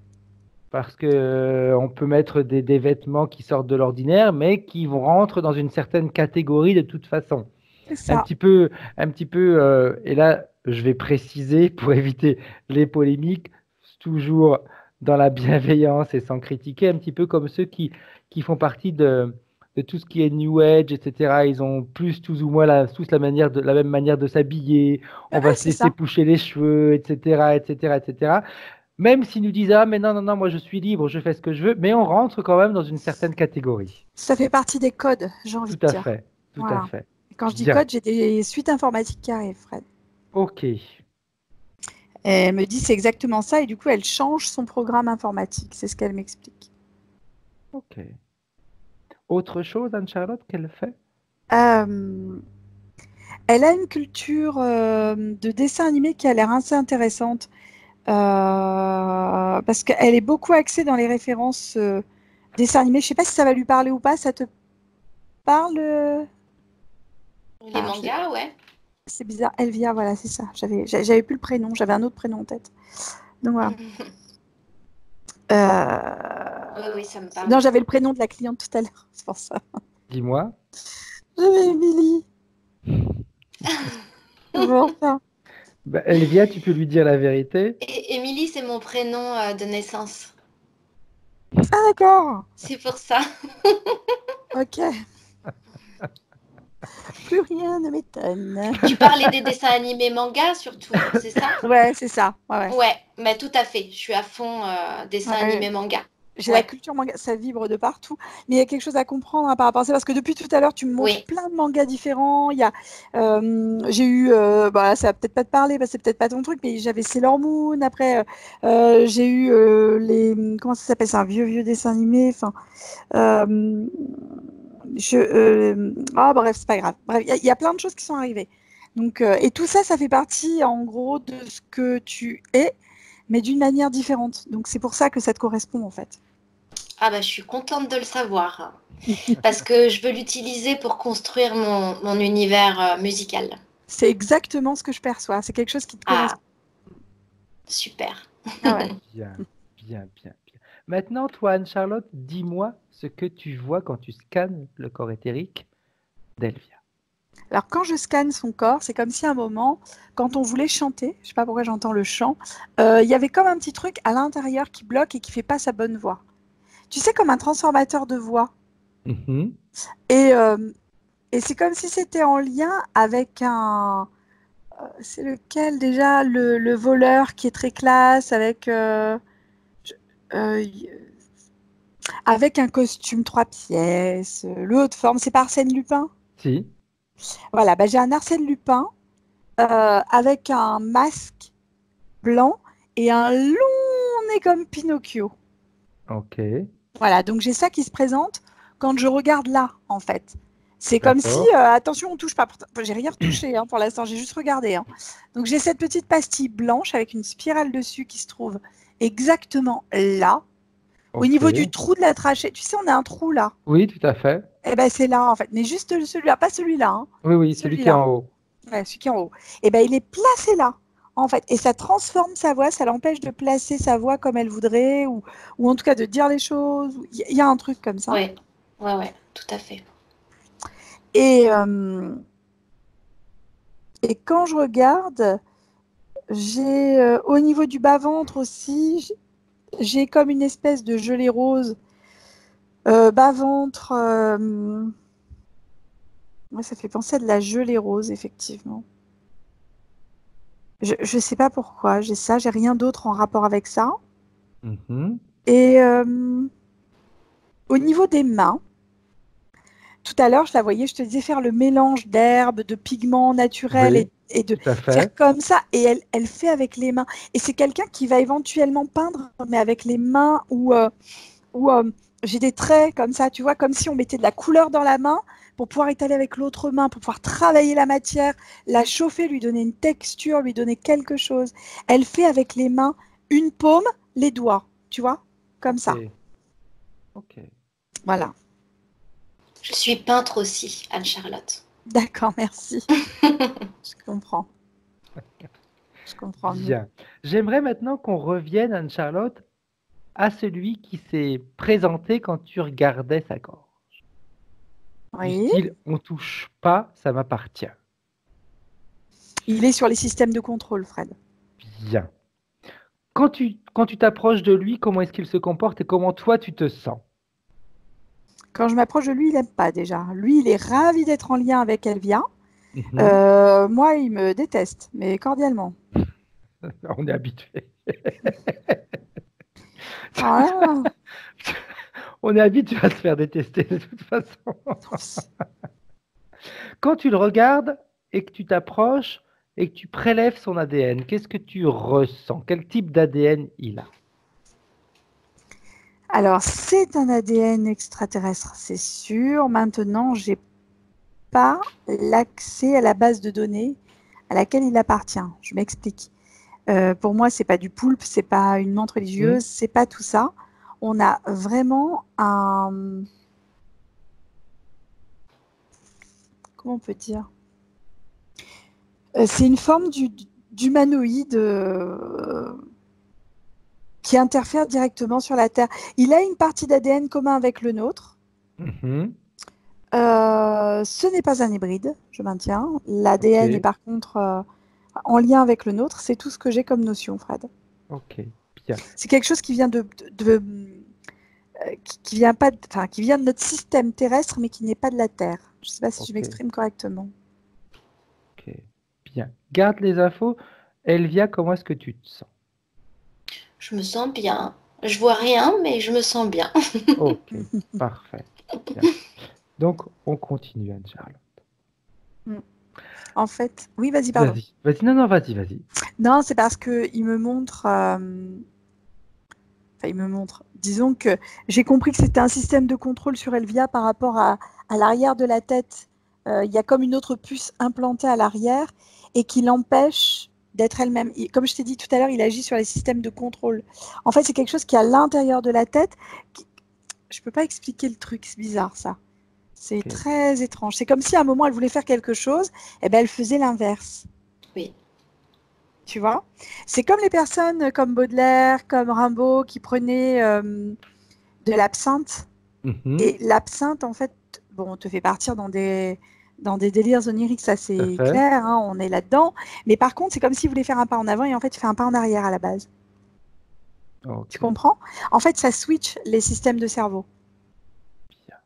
Parce que on peut mettre des vêtements qui sortent de l'ordinaire, mais qui vont rentrer dans une certaine catégorie de toute façon. C'est Un ça. petit peu, et là, je vais préciser pour éviter les polémiques, toujours dans la bienveillance et sans critiquer, un petit peu comme ceux qui font partie de tout ce qui est New Age, etc. Ils ont plus tous ou moins tous la même manière de s'habiller, on va Ouais, se c'est laisser ça. pousser les cheveux, etc., etc., etc. Même s'ils nous disent, ah, mais non, non, non, moi je suis libre, je fais ce que je veux, mais on rentre quand même dans une certaine catégorie. Ça fait partie des codes, j'ai envie Tout de à dire. fait, tout à Voilà. fait. Et quand je dis Bien, code, j'ai des suites informatiques qui arrivent, Fred. ok, Et elle me dit c'est exactement ça et du coup elle change son programme informatique. C'est ce qu'elle m'explique. ok. Autre chose, Anne-Charlotte, qu'elle fait? Euh, Elle a une culture de dessin animé qui a l'air assez intéressante parce qu'elle est beaucoup axée dans les références dessins animés. Je sais pas si ça va lui parler ou pas. Ça te parle Les Ah, mangas, ouais. c'est bizarre. Elvia, voilà, c'est ça. J'avais plus le prénom. J'avais un autre prénom en tête. Donc voilà. Oui, oui, ça me parle. Non, j'avais le prénom de la cliente tout à l'heure, c'est pour ça. Dis-moi. J'avais Émilie. Toujours ça. Bah, Elvia, tu peux lui dire la vérité. Et Émilie, c'est mon prénom de naissance. Ah, d'accord. C'est pour ça. Ok. Plus rien ne m'étonne. Tu parlais des dessins animés manga surtout, c'est ça? Ouais, c'est ça. Ouais. Ouais, mais tout à fait. Je suis à fond dessin Ouais. animé manga. J'ai Ouais. la culture manga, ça vibre de partout. Mais il y a quelque chose à comprendre par rapport à ça, parce que depuis tout à l'heure, tu me montres Oui. plein de mangas différents. Il y a, j'ai eu, bah, ça va peut-être pas te parler, parce que c'est peut-être pas ton truc, mais j'avais Sailor Moon. Après, j'ai eu comment ça s'appelle, c'est un vieux dessin animé. Enfin, bref, c'est pas grave. Bref, il y a plein de choses qui sont arrivées. Donc, et tout ça, ça fait partie, en gros, de ce que tu es, mais d'une manière différente. Donc, c'est pour ça que ça te correspond, en fait. Ah bah, je suis contente de le savoir. Parce que je veux l'utiliser pour construire mon univers musical. C'est exactement ce que je perçois. C'est quelque chose qui te correspond. Ah, super. Ah ouais. Bien, bien, bien, bien. Maintenant, toi, Anne-Charlotte, dis-moi ce que tu vois quand tu scannes le corps éthérique d'Elvia. Alors, quand je scanne son corps, c'est comme si à un moment, quand on voulait chanter, je sais pas pourquoi j'entends le chant, il y avait comme un petit truc à l'intérieur qui bloque et qui fait pas sa bonne voix. Tu sais, comme un transformateur de voix. Mhm. Et, euh, et c'est comme si c'était en lien avec un... C'est lequel déjà? Le voleur qui est très classe, euh, avec un costume 3 pièces, le haut de forme. C'est pas Arsène Lupin? Si, Voilà, bah, j'ai un Arsène Lupin avec un masque blanc et un long nez comme Pinocchio. ok, Voilà, donc j'ai ça qui se présente quand je regarde là, en fait. C'est comme si, d'accord. attention, on touche pas. J'ai rien retouché pour l'instant, j'ai juste regardé. Donc j'ai cette petite pastille blanche avec une spirale dessus qui se trouve exactement là, au Ok. niveau du trou de la trachée. Tu sais, on a un trou là. Oui, tout à fait. Eh ben c'est là, en fait. Mais juste celui-là, pas celui-là. Oui, oui, celui qui est Celui-là. en haut. Ouais, celui qui est en haut. Et ben il est placé là, en fait. Et ça transforme sa voix, ça l'empêche de placer sa voix comme elle voudrait, ou en tout cas de dire les choses. Il y a un truc comme ça. Ouais, ouais, tout à fait. Et, euh, et quand je regarde, j'ai au niveau du bas-ventre aussi, j'ai comme une espèce de gelée rose. Bas-ventre, ouais, ça fait penser à de la gelée rose, effectivement. Je ne sais pas pourquoi, j'ai ça, j'ai rien d'autre en rapport avec ça. Mhm. Et au niveau des mains, tout à l'heure, je la voyais, je te disais faire le mélange d'herbes, de pigments naturels Oui, et de tout à faire fait. comme ça. Et elle fait avec les mains. Et c'est quelqu'un qui va éventuellement peindre, mais avec les mains où j'ai des traits comme ça, tu vois, comme si on mettait de la couleur dans la main pour pouvoir étaler avec l'autre main, pour pouvoir travailler la matière, la chauffer, lui donner une texture, lui donner quelque chose. Elle fait avec les mains une paume, les doigts, tu vois, comme ça. Ok, ok. Voilà. Je suis peintre aussi, Anne-Charlotte. D'accord, merci. Je comprends. Je comprends mieux. Bien. J'aimerais maintenant qu'on revienne, Anne-Charlotte, à celui qui s'est présenté quand tu regardais sa gorge. Du Oui. style, on touche pas, ça m'appartient. Il est sur les systèmes de contrôle, Fred. Bien. Quand tu t'approches de lui, comment est-ce qu'il se comporte et comment toi tu te sens? Quand je m'approche de lui, il n'aime pas déjà. Lui, il est ravi d'être en lien avec Elvia. Mhm. Moi, il me déteste, mais cordialement. On est habitué. Ah, On est habitué à se faire détester de toute façon. Quand tu le regardes et que tu t'approches et que tu prélèves son ADN, qu'est-ce que tu ressens? Quel type d'ADN il a? alors, c'est un ADN extraterrestre, c'est sûr. Maintenant, j'ai pas l'accès à la base de données à laquelle il appartient. Je m'explique. Pour moi, c'est pas du poulpe, c'est pas une menthe Hmm. religieuse, c'est pas tout ça. On a vraiment un... Comment on peut dire? C'est une forme d'humanoïde qui interfère directement sur la Terre. Il a une partie d'ADN commun avec le nôtre. Mhm. Ce n'est pas un hybride, je maintiens. L'ADN Ok. est par contre en lien avec le nôtre. C'est tout ce que j'ai comme notion, Fred. Ok, bien. C'est quelque chose qui vient qui vient pas, qui vient de notre système terrestre, mais qui n'est pas de la Terre. Je ne sais pas si je Ok, m'exprime correctement. ok, bien. Garde les infos. Elvia, comment est-ce que tu te sens? Je me sens bien. Je vois rien, mais je me sens bien. Ok, parfait. Bien. Donc, on continue, Anne-Charlotte. En fait, oui, vas-y, pardon. Vas-y, vas-y, non, non, vas-y, vas-y. Non, c'est parce qu'il me montre. Il me montre. Disons que j'ai compris que c'était un système de contrôle sur Elvia par rapport à l'arrière de la tête. Il y a comme une autre puce implantée à l'arrière et qui l'empêche d'être elle-même. Comme je t'ai dit tout à l'heure, il agit sur les systèmes de contrôle. En fait, c'est quelque chose qui est à l'intérieur de la tête. Je ne peux pas expliquer le truc, c'est bizarre ça. C'est Ok. très étrange. C'est comme si à un moment elle voulait faire quelque chose, et ben elle faisait l'inverse. Oui. Tu vois? C'est comme les personnes comme Baudelaire, comme Rimbaud qui prenaient de l'absinthe. Mhm, Et l'absinthe, en fait, bon, te fait partir dans des délires oniriques, ça tout à c'est fait. clair, hein, on est là-dedans. Mais par contre, c'est comme s'il voulait faire un pas en avant et en fait, il fait un pas en arrière à la base. Tu Ok, comprends? En fait, ça switch les systèmes de cerveau. bien.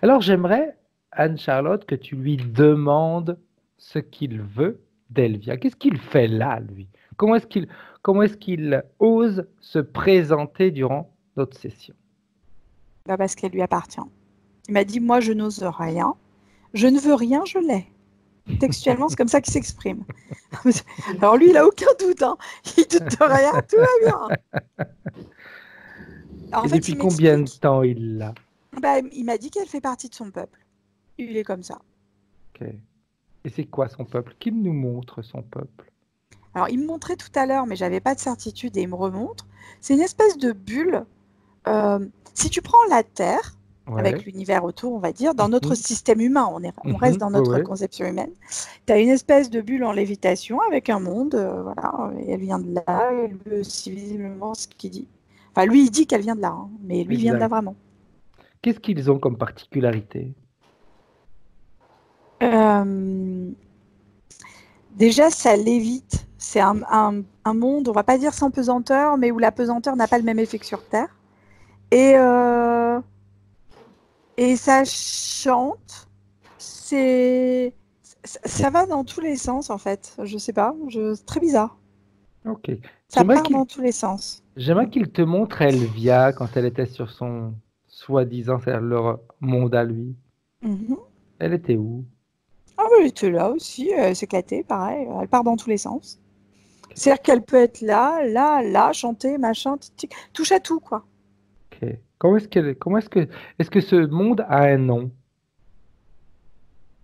Alors, j'aimerais, Anne-Charlotte, que tu lui demandes ce qu'il veut d'Elvia. Qu'est-ce qu'il fait là, lui? Comment est-ce qu'il ose se présenter durant notre session? Bah, parce qu'elle lui appartient. Il m'a dit, moi, je n'ose rien. Je ne veux rien, je l'ai. Textuellement, c'est comme ça qu'il s'exprime. Alors lui, il a aucun doute, hein. Il doute de rien, tout va bien. Alors, en Et fait, depuis il combien de m'explique. temps il l'a? Bah, il m'a dit qu'elle fait partie de son peuple. Il est comme ça. Ok. Et c'est quoi son peuple? Qu'il nous montre son peuple. Alors, il me montrait tout à l'heure, mais j'avais pas de certitude, et il me remontre. C'est une espèce de bulle. Si tu prends la Terre, avec Ouais. l'univers autour, on va dire, dans notre Mhm, système humain, on reste dans ouais, notre ouais. conception humaine, tu as une espèce de bulle en lévitation avec un monde, voilà, et elle vient de là, et lui aussi visiblement ce qu'il dit. Enfin, lui, il dit qu'elle vient de là, hein, mais lui vient de là Exact. vraiment. Qu'est-ce qu'ils ont comme particularité? Euh, Déjà, ça lévite. C'est un monde, on va pas dire sans pesanteur, mais où la pesanteur n'a pas le même effet que sur Terre. Et, euh, et ça chante. C'est, ça va dans tous les sens, en fait. Je sais pas. C'est très bizarre. Ok. Ça J'aimerais part qu'il dans tous les sens. j'aimerais qu'il te montre Elvia quand elle était sur son soi-disant, c'est leur monde à lui. Mhm. Elle était où? Ah oui, elle était là aussi. Elle s'éclatait, pareil. Elle part dans tous les sens. Ok. C'est-à-dire qu'elle peut être là, là, là, chanter, machin, touche à tout, quoi. Ok. Est-ce que ce monde a un nom?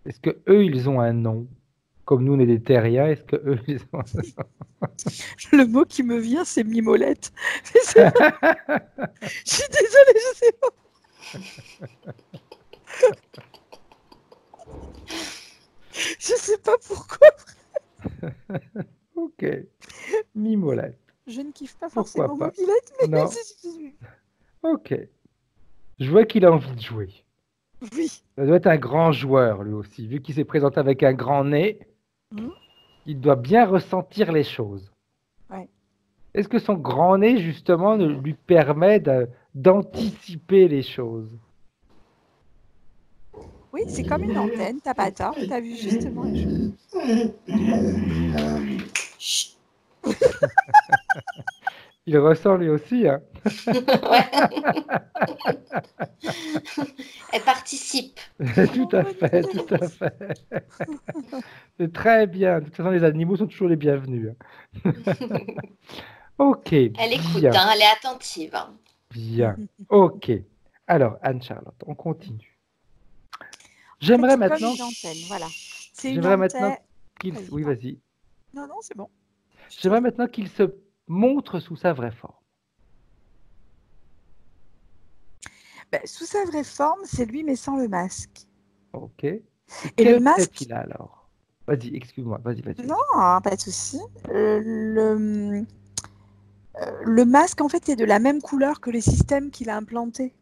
Est-ce que eux, ils ont un nom? Comme nous, on est des terriens, est-ce que eux, ils ont Le mot qui me vient, c'est mimolette. Mais je suis désolée, je sais pas. Je sais pas pourquoi. Ok. Mimolette. Je ne kiffe pas Pourquoi forcément pas? Mimolette, mais Non. Ok. Je vois qu'il a envie de jouer. oui. Ça doit être un grand joueur, lui aussi. Vu qu'il s'est présenté avec un grand nez, Mhm. il doit bien ressentir les choses. Ouais. Est-ce que son grand nez, justement, lui permet d'anticiper les choses? Oui, c'est comme une antenne, t'as pas tort, t'as vu justement les choses. Chut. Il ressent lui aussi, hein. Ouais. Elle participe. Tout Oh, à fait, tout à Manipulatrice. fait. C'est très bien. De toute façon, les animaux sont toujours les bienvenus, hein. Ok, Elle écoute, bien, hein, elle est attentive, hein. bien. Ok. Alors, Anne-Charlotte, on continue. En fait, J'aimerais c'est comme maintenant, une antenne, voilà. C'est une j'aimerais maintenant antenne. qu'il, Vas-y, oui, pardon. vas-y. Non, non, c'est bon. Je J'aimerais t'écoute. maintenant qu'il se montre sous sa vraie forme. Ben, sous sa vraie forme, c'est lui, mais sans le masque. Ok. Et Et le quelle tête masque, il a alors? Vas-y, excuse-moi. Vas-y, vas-y, non, vas-y. hein, pas de souci. le masque, en fait, est de la même couleur que le système qu'il a implanté.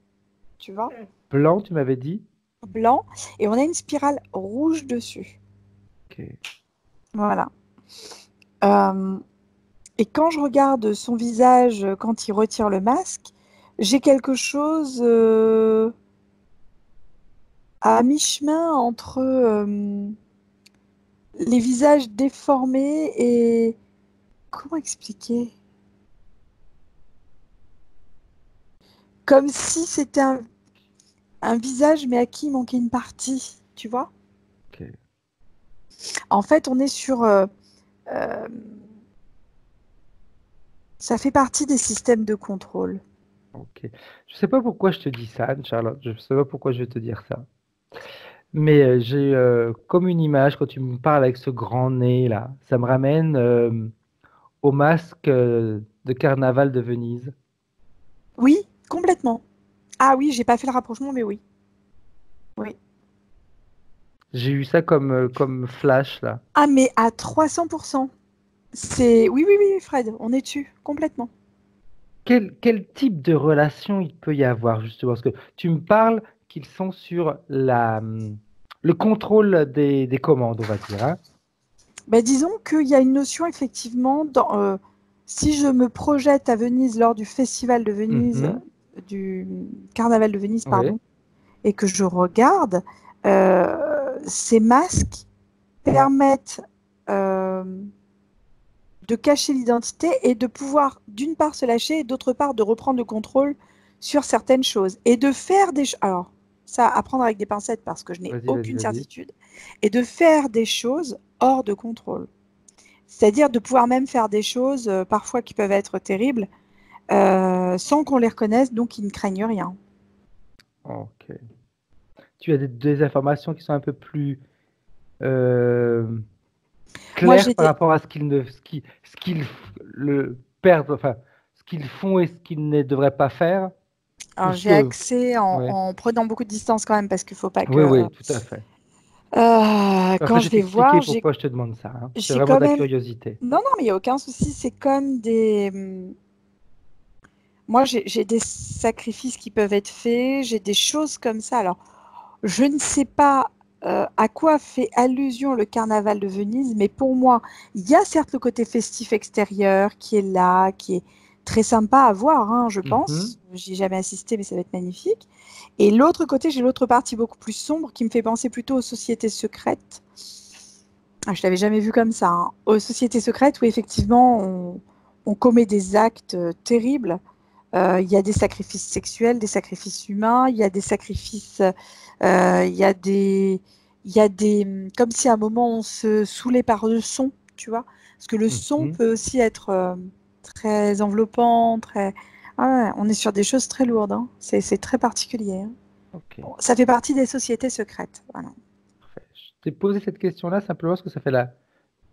Tu vois? Blanc, tu m'avais dit? Blanc. Et on a une spirale rouge dessus. Ok. Voilà. Et quand je regarde son visage quand il retire le masque, j'ai quelque chose à mi-chemin entre les visages déformés et... Comment expliquer? Comme si c'était un visage, mais à qui il manquait une partie, tu vois? Ok. En fait, on est sur... ça fait partie des systèmes de contrôle. Ok. Je sais pas pourquoi je te dis ça, Anne-Charlotte. Je sais pas pourquoi je vais te dire ça. Mais j'ai comme une image quand tu me parles avec ce grand nez là. Ça me ramène au masque de Carnaval de Venise. Oui, complètement. Ah oui, j'ai pas fait le rapprochement, mais oui. Oui. J'ai eu ça comme flash là. Ah, mais à 300%. C'est... Oui, oui, oui, Fred, on est dessus, complètement. Quel type de relation il peut y avoir justement? Parce que tu me parles qu'ils sont sur le contrôle des commandes, on va dire, hein. Ben, disons qu'il y a une notion, effectivement, si je me projette à Venise lors du festival de Venise, Mhm. du carnaval de Venise, Oui. pardon, et que je regarde, ces masques permettent euh, de cacher l'identité et de pouvoir, d'une part, se lâcher et d'autre part, de reprendre le contrôle sur certaines choses et de faire des choses. Alors, ça, à prendre avec des pincettes parce que je n'ai Vas-y, vas-y, aucune vas-y. certitude, et de faire des choses hors de contrôle. C'est-à-dire de pouvoir même faire des choses parfois qui peuvent être terribles sans qu'on les reconnaisse, donc ils ne craignent rien. Ok. Tu as des informations qui sont un peu plus euh, Moi, claires j'ai par des... rapport à ce qu'ils le perdent, enfin, ce qu'ils font et ce qu'ils ne devraient pas faire, ou Alors, ce j'ai que. accès Ouais. en prenant beaucoup de distance quand même parce qu'il ne faut pas Oui, que... oui, tout à fait. Après, quand je je vais vais t'expliquer voir, pourquoi je te demande ça, hein. C'est j'ai vraiment quand de la même... curiosité. Non, non, mais il n'y a aucun souci. C'est comme des... Moi, j'ai des sacrifices qui peuvent être faits, j'ai des choses comme ça. Alors, je ne sais pas à quoi fait allusion le carnaval de Venise, mais pour moi, il y a certes le côté festif extérieur qui est là, qui est très sympa à voir, hein, je Mhm. pense. J'y ai jamais assisté, mais ça va être magnifique. Et l'autre côté, j'ai l'autre partie beaucoup plus sombre qui me fait penser plutôt aux sociétés secrètes. Ah, je l'avais jamais vu comme ça, hein. Aux sociétés secrètes où effectivement on commet des actes terribles. Il y a des sacrifices sexuels, des sacrifices humains, il y a des sacrifices, il y a comme si à un moment on se saoulait par le son, tu vois. Parce que le son Mhm. peut aussi être très enveloppant, très... Ah ouais, on est sur des choses très lourdes, hein. C'est très particulier, hein. Ok, Bon, ça fait partie des sociétés secrètes, voilà. parfait. Je t'ai posé cette question-là simplement parce que ça fait la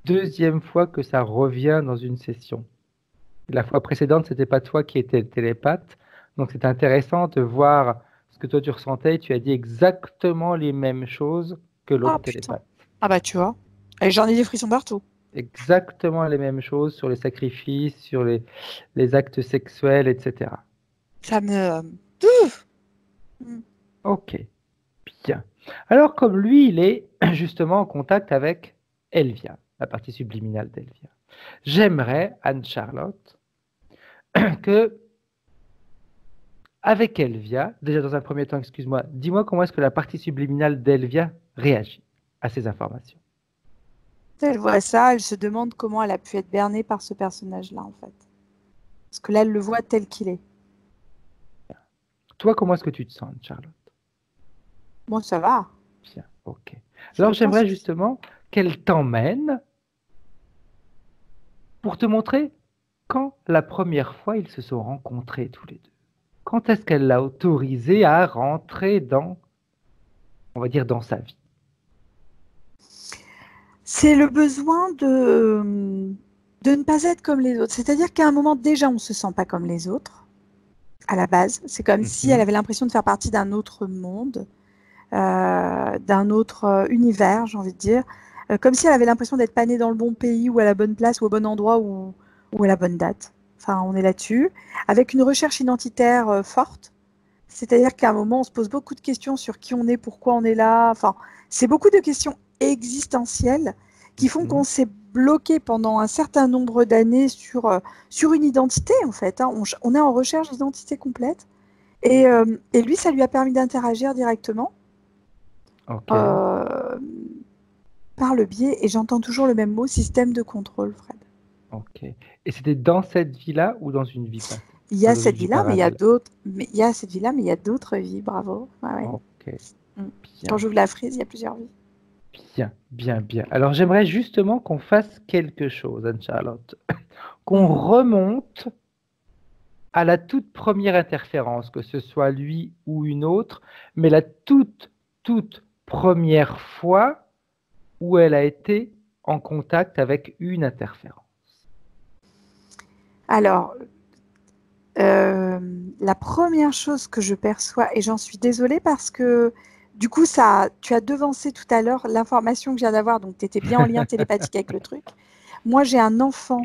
deuxième fois que ça revient dans une session. La fois précédente, c'était pas toi qui étais le télépathe, donc c'est intéressant de voir ce que toi tu ressentais. Et tu as dit exactement les mêmes choses que Ah l'autre putain. télépathe. Ah bah tu vois. Et j'en ai des frissons partout. Exactement les mêmes choses sur les sacrifices, sur les actes sexuels, etc. Ça me... Mm. Ok, bien. Alors, comme lui, il est justement en contact avec Elvia, la partie subliminale d'Elvia. J'aimerais, Anne-Charlotte, que, avec Elvia, déjà dans un premier temps, excuse-moi, dis-moi comment est-ce que la partie subliminale d'Elvia réagit à ces informations. Elle voit ça, elle se demande comment elle a pu être bernée par ce personnage-là, en fait. Parce que là, elle le voit tel qu'il est. Toi, comment est-ce que tu te sens, Anne-Charlotte? Bon, ça va, Bien, ok. j'ai Alors, aucun j'aimerais souci. justement qu'elle t'emmène pour te montrer quand la première fois ils se sont rencontrés tous les deux. Quand est-ce qu'elle l'a autorisé à rentrer dans, on va dire, dans sa vie? C'est le besoin de ne pas être comme les autres. C'est-à-dire qu'à un moment, déjà, on ne se sent pas comme les autres, à la base. C'est comme si elle Mhm, avait l'impression de faire partie d'un autre monde, d'un autre univers, j'ai envie de dire. Comme si elle avait l'impression d'être pas née dans le bon pays ou à la bonne place ou au bon endroit ou à la bonne date. Enfin, on est là-dessus. Avec une recherche identitaire forte. C'est-à-dire qu'à un moment, on se pose beaucoup de questions sur qui on est, pourquoi on est là. Enfin, c'est beaucoup de questions existentielles qui font qu'on s'est bloqué pendant un certain nombre d'années sur une identité, en fait. Hein. On est en recherche d'identité complète. Et lui, ça lui a permis d'interagir directement Ok. par le biais, et j'entends toujours le même mot, système de contrôle, Fred. Ok. Et c'était dans cette vie-là ou dans une vie passée? Il y a Enfin, dans une cette vie vie-là, mais il y a parallèle. d'autres. Mais il y a cette vie-là, mais il y a d'autres vies. Bravo. Ouais, ouais. Ok. Mm. Quand Bien. j'ouvre la frise, il y a plusieurs vies. Bien, bien, bien. Alors j'aimerais justement qu'on fasse quelque chose, Anne-Charlotte. Qu'on Mhm. remonte à la toute première interférence, que ce soit lui ou une autre, mais la toute première fois où elle a été en contact avec une interférence. Alors, la première chose que je perçois, et j'en suis désolée parce que du coup, tu as devancé tout à l'heure l'information que je viens d'avoir, donc tu étais bien en lien télépathique avec le truc. Moi, j'ai un enfant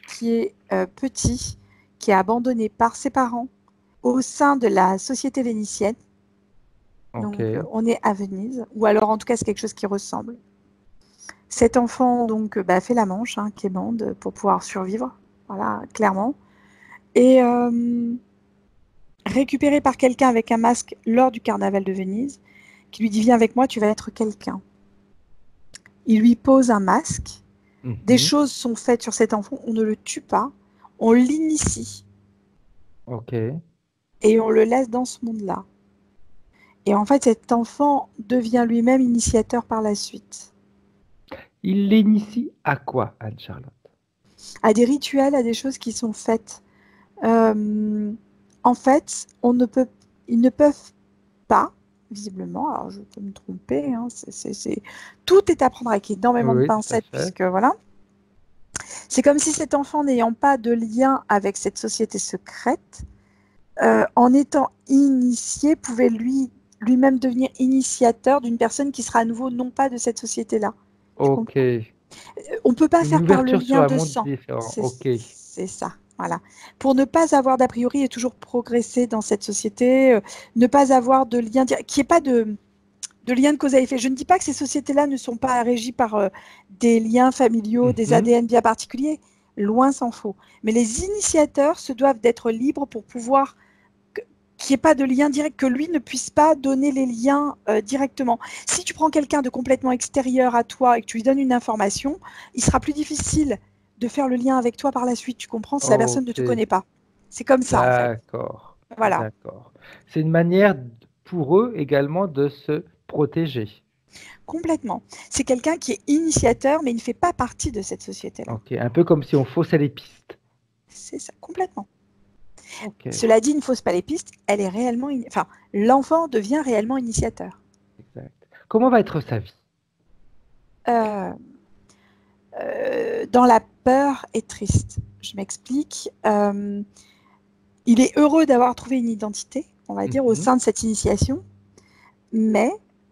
qui est petit, qui est abandonné par ses parents au sein de la société vénitienne. Ok, Donc, on est à Venise, ou alors en tout cas, c'est quelque chose qui ressemble. Cet enfant donc fait la manche, hein, quémande, pour pouvoir survivre, voilà, clairement. Et récupéré par quelqu'un avec un masque lors du carnaval de Venise, qui lui dit viens avec moi, tu vas être quelqu'un. Il lui pose un masque. Des mhm, choses sont faites sur cet enfant, on ne le tue pas, on l'initie ok. et on le laisse dans ce monde-là. Et en fait, cet enfant devient lui-même initiateur par la suite. Il l'initie à quoi, Anne-Charlotte? À des rituels, à des choses qui sont faites. En fait, ils ne peuvent pas, visiblement, alors je peux me tromper, hein, tout est à prendre avec énormément de Oui, tout à pincettes, fait. puisque voilà. C'est comme si cet enfant n'ayant pas de lien avec cette société secrète, en étant initié, pouvait lui-même devenir initiateur d'une personne qui sera à nouveau non pas de cette société-là. Tu Ok. comprends? On ne peut pas Une faire par le ouverture sur lien un de monde sang. différent. C'est Ok. c'est ça, voilà. Pour ne pas avoir d'a priori et toujours progresser dans cette société, ne pas avoir de lien, qu'il n'y ait pas de lien de cause à effet. Je ne dis pas que ces sociétés-là ne sont pas régies par des liens familiaux, des Mhm. ADN bien particuliers. Loin s'en faut. Mais les initiateurs se doivent d'être libres pour pouvoir qu'il n'y ait pas de lien direct, que lui ne puisse pas donner les liens directement. Si tu prends quelqu'un de complètement extérieur à toi et que tu lui donnes une information, il sera plus difficile de faire le lien avec toi par la suite, tu comprends, si la personne ne te Ok. connaît pas. C'est comme ça, en fait. D'accord. Voilà, D'accord. C'est une manière pour eux également de se protéger. complètement. C'est quelqu'un qui est initiateur, mais il ne fait pas partie de cette société-là. Ok. Un peu comme si on faussait les pistes. C'est ça, complètement. Ok. Cela dit, ne fausse pas les pistes, elle est réellement... Enfin, l'enfant devient réellement initiateur. Exact. Comment va être sa vie? Euh, dans la peur et triste. Je m'explique. Il est heureux d'avoir trouvé une identité, on va dire, au Mhm. sein de cette initiation, mais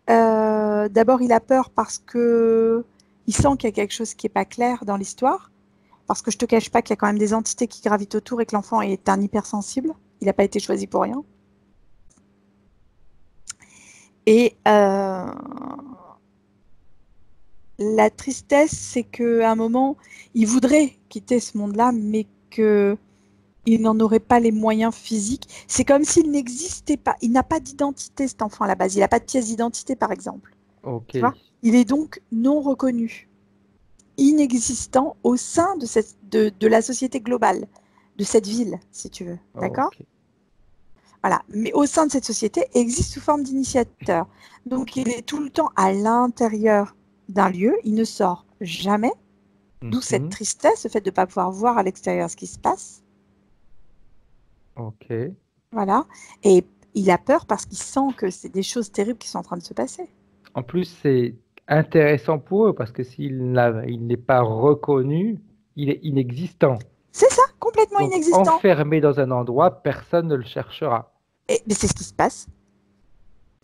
d'abord il a peur parce que il sent qu'il y a quelque chose qui n'est pas clair dans l'histoire, parce que je te cache pas qu'il y a quand même des entités qui gravitent autour et que l'enfant est un hypersensible. Il n'a pas été choisi pour rien. Et la tristesse, c'est qu'à un moment, il voudrait quitter ce monde-là, mais que il n'en aurait pas les moyens physiques. C'est comme s'il n'existait pas. Il n'a pas d'identité, cet enfant, à la base. Il n'a pas de pièce d'identité, par exemple. Ok. Tu vois? Il est donc non reconnu, inexistant au sein de la société globale, de cette ville, si tu veux. D'accord? Ok. Voilà. Mais au sein de cette société, il existe sous forme d'initiateur. Donc, il est tout le temps à l'intérieur d'un lieu. Il ne sort jamais. D'où cette Mhm. tristesse, le fait de ne pas pouvoir voir à l'extérieur ce qui se passe. Ok. Voilà. Et il a peur parce qu'il sent que c'est des choses terribles qui sont en train de se passer. En plus, c'est intéressant pour eux parce que il n'est pas reconnu, il est inexistant. C'est ça, complètement Donc, inexistant. enfermé dans un endroit, personne ne le cherchera. Mais c'est ce qui se passe.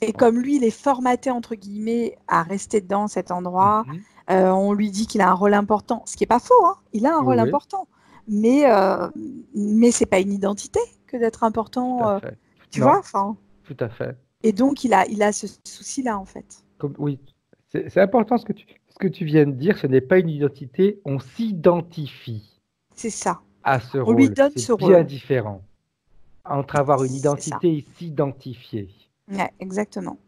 Et Oh. comme lui, il est formaté, entre guillemets, à rester dans cet endroit, Mhm. on lui dit qu'il a un rôle important, ce qui n'est pas faux, hein. Il a un Oui, rôle oui. important. mais c'est pas une identité que d'être Tout important, à fait. tu vois, Non, enfin. tout à fait. Et donc il a ce souci-là en fait. Oui, c'est important ce que tu viens de dire. Ce n'est pas une identité, on s'identifie C'est ça. à ce On lui rôle. donne C'est ce bien rôle. différent entre avoir une C'est ça. identité et s'identifier. Ouais, exactement.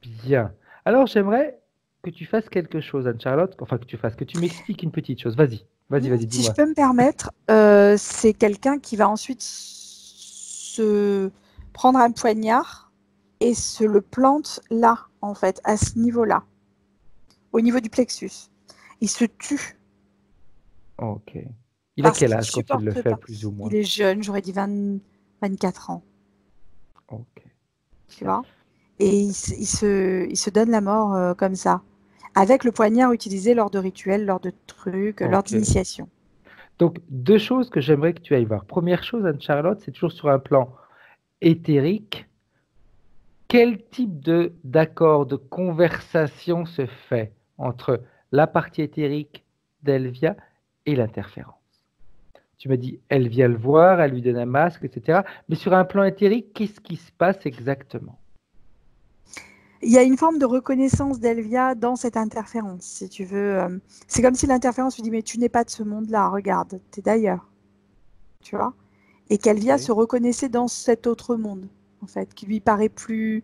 Bien. Alors, j'aimerais que tu fasses quelque chose, Anne-Charlotte. Enfin, que tu m'expliques une petite chose. Vas-y, Si je dis-moi. peux me permettre, c'est quelqu'un qui va ensuite se prendre un poignard et se le plante là, en fait, à ce niveau-là, au niveau du plexus. Il se tue Ok. Il a parce quel qu'il ne âge quand il le supporte fait, pas. plus ou moins? Il est jeune, j'aurais dit 24 ans, Ok. tu vois. Et il se donne la mort comme ça, avec le poignard utilisé lors de rituels, lors de trucs, lors Ok. d'initiation. Donc, deux choses que j'aimerais que tu ailles voir. Première chose, Anne-Charlotte, c'est toujours sur un plan éthérique. Quel type d'accord, de conversation se fait entre la partie éthérique d'Elvia et l'interférence? Tu m'as dit, elle vient le voir, elle lui donne un masque, etc. Mais sur un plan éthérique, qu'est-ce qui se passe exactement? Il y a une forme de reconnaissance d'Elvia dans cette interférence, si tu veux. C'est comme si l'interférence lui dit, mais tu n'es pas de ce monde-là, regarde, tu es d'ailleurs, tu vois. Et qu'Elvia Ok. se reconnaissait dans cet autre monde, en fait, qui lui paraît plus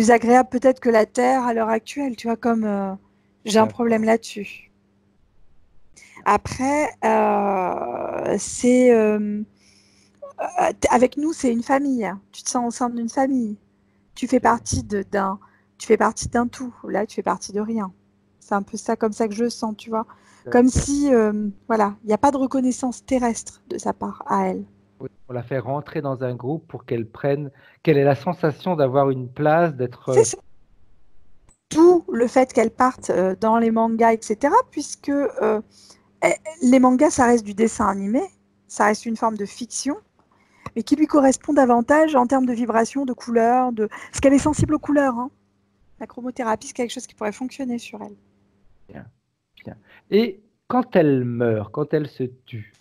agréable peut-être que la Terre à l'heure actuelle, tu vois, comme j'ai un problème D'accord. là-dessus. Après, c'est avec nous, c'est une famille. Tu te sens au sein d'une famille. Tu fais Ok. partie tu fais partie d'un tout. Là, tu fais partie de rien. C'est un peu ça, comme ça que je le sens, tu vois. Comme D'accord. si, voilà, il n'y a pas de reconnaissance terrestre de sa part à elle. Oui, on la fait rentrer dans un groupe pour qu'elle ait la sensation d'avoir une place, d'être. C'est ça. D'où le fait qu'elle parte dans les mangas, etc. Puisque les mangas, ça reste du dessin animé, ça reste une forme de fiction, mais qui lui correspond davantage en termes de vibration, de couleurs, parce qu'elle est sensible aux couleurs. Hein. La chromothérapie, c'est quelque chose qui pourrait fonctionner sur elle. Bien, bien. Et quand elle meurt, quand elle se tue,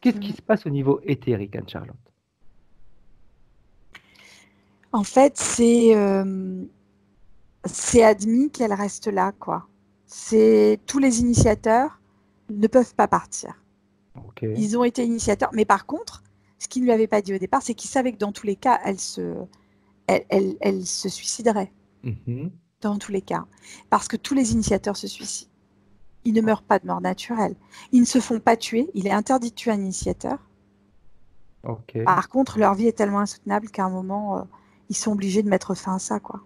qu'est-ce qui Mhm. se passe au niveau éthérique, Anne-Charlotte? En fait, c'est admis qu'elle reste là, quoi. Tous les initiateurs ne peuvent pas partir. Ok. Ils ont été initiateurs, mais par contre, ce qu'ils ne lui avaient pas dit au départ, c'est qu'ils savaient que dans tous les cas, elle se suiciderait. Mhm. Dans tous les cas, parce que tous les initiateurs se suicident. Ils ne Oh, meurent pas de mort naturelle. Ils ne se font pas tuer. Il est interdit de tuer un initiateur. ok. Par contre, leur vie est tellement insoutenable qu'à un moment, ils sont obligés de mettre fin à ça, quoi.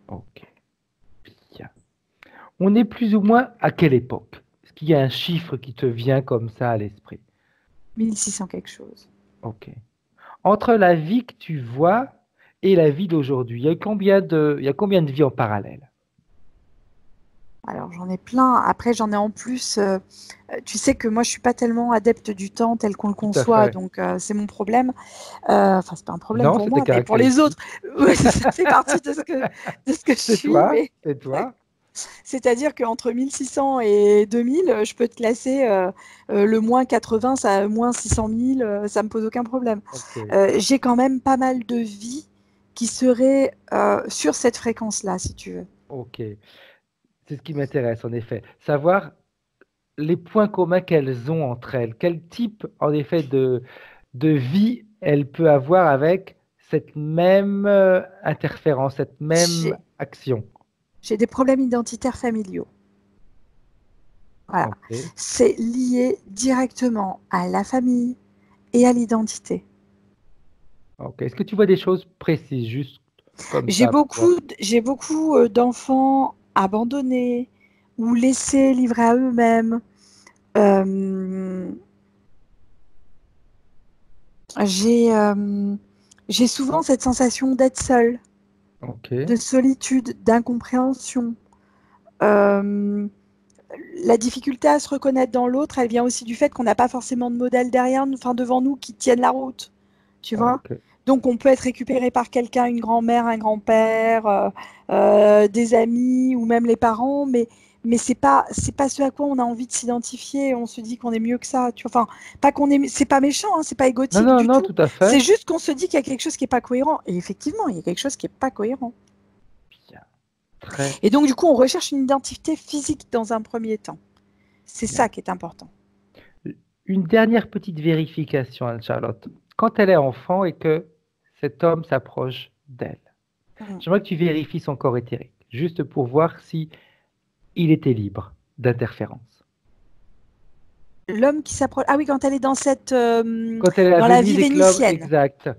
Ok. Bien. On est plus ou moins à quelle époque? Est-ce qu'il y a un chiffre qui te vient comme ça à l'esprit? 1600 quelque chose. Ok. Entre la vie que tu vois et la vie d'aujourd'hui, il y a combien de vies en parallèle? Alors, j'en ai plein. Après, j'en ai en plus. Tu sais que moi, je suis pas tellement adepte du temps tel qu'on le Tout à conçoit, fait. donc c'est mon problème. Enfin, c'est pas un problème Non, pour c'est tes moi, mais pour les autres, caractéristiques. ouais, ça fait partie de ce que je C'est suis. toi, Mais c'est toi. c'est-à-dire qu'entre 1600 et 2000, je peux te classer le moins 80, ça, moins 600 000, ça me pose aucun problème. Ok, J'ai quand même pas mal de vies qui seraient sur cette fréquence-là, si tu veux. ok. C'est ce qui m'intéresse, en effet. Savoir les points communs qu'elles ont entre elles. Quel type, en effet, de vie elle peut avoir avec cette même interférence, cette même J'ai action. j'ai des problèmes identitaires familiaux. Voilà. Ok. C'est lié directement à la famille et à l'identité. Ok. Est-ce que tu vois des choses précises, juste comme J'ai ça, pour voir? beaucoup d'enfants abandonnés ou laissés livrés à eux-mêmes. Euh, j'ai souvent cette sensation d'être seule, Ok. de solitude, d'incompréhension. Euh, la difficulté à se reconnaître dans l'autre, elle vient aussi du fait qu'on n'a pas forcément de modèle derrière nous, enfin devant nous, qui tiennent la route, tu vois. Ok. Donc on peut être récupéré par quelqu'un, une grand-mère, un grand-père, des amis ou même les parents, mais c'est pas ce à quoi on a envie de s'identifier. On se dit qu'on est mieux que ça. Tu vois. Enfin, pas qu'on est, c'est pas méchant, hein, c'est pas Non, égotique non, du non, tout. tout à C'est fait. juste qu'on se dit qu'il y a quelque chose qui est pas cohérent. Et effectivement, il y a quelque chose qui est pas cohérent. Bien. Très Et donc, du coup, on recherche une identité physique dans un premier temps. C'est bien. ça qui est important. Une dernière petite vérification, Anne-Charlotte. Quand elle est enfant et que cet homme s'approche d'elle, Mhm. j'aimerais que tu vérifies son corps éthérique, juste pour voir si il était libre d'interférence. L'homme qui s'approche. Ah oui, quand elle est dans cette, Quand elle est à dans la vie Venise et que l'homme, vénitienne. exact,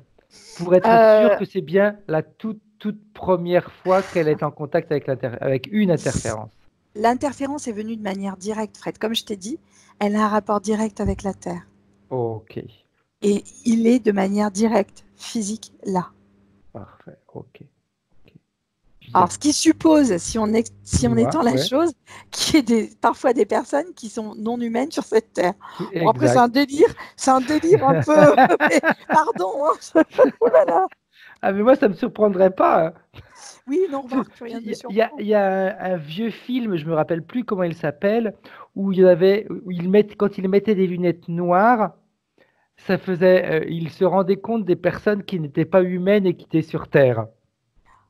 pour être sûr Euh, que c'est bien la toute première fois qu'elle est en contact avec une interférence. L'interférence est venue de manière directe, Fred. Comme je t'ai dit, elle a un rapport direct avec la Terre. Ok, Et il est de manière directe, physique, là. parfait, ok. Bien. Alors, ce qui suppose, si on Dis-moi, étend la ouais, chose, qu'il y ait parfois des personnes qui sont non humaines sur cette Terre. Bon, après, exact. c'est un délire un peu. Mais, pardon, hein. Oh là là. Ah, mais moi, ça me surprendrait pas, hein. Oui, non, remarque, rien ne me surprend. Il y a un vieux film, je me rappelle plus comment il s'appelle, quand il mettait des lunettes noires, il se rendait compte des personnes qui n'étaient pas humaines et qui étaient sur Terre.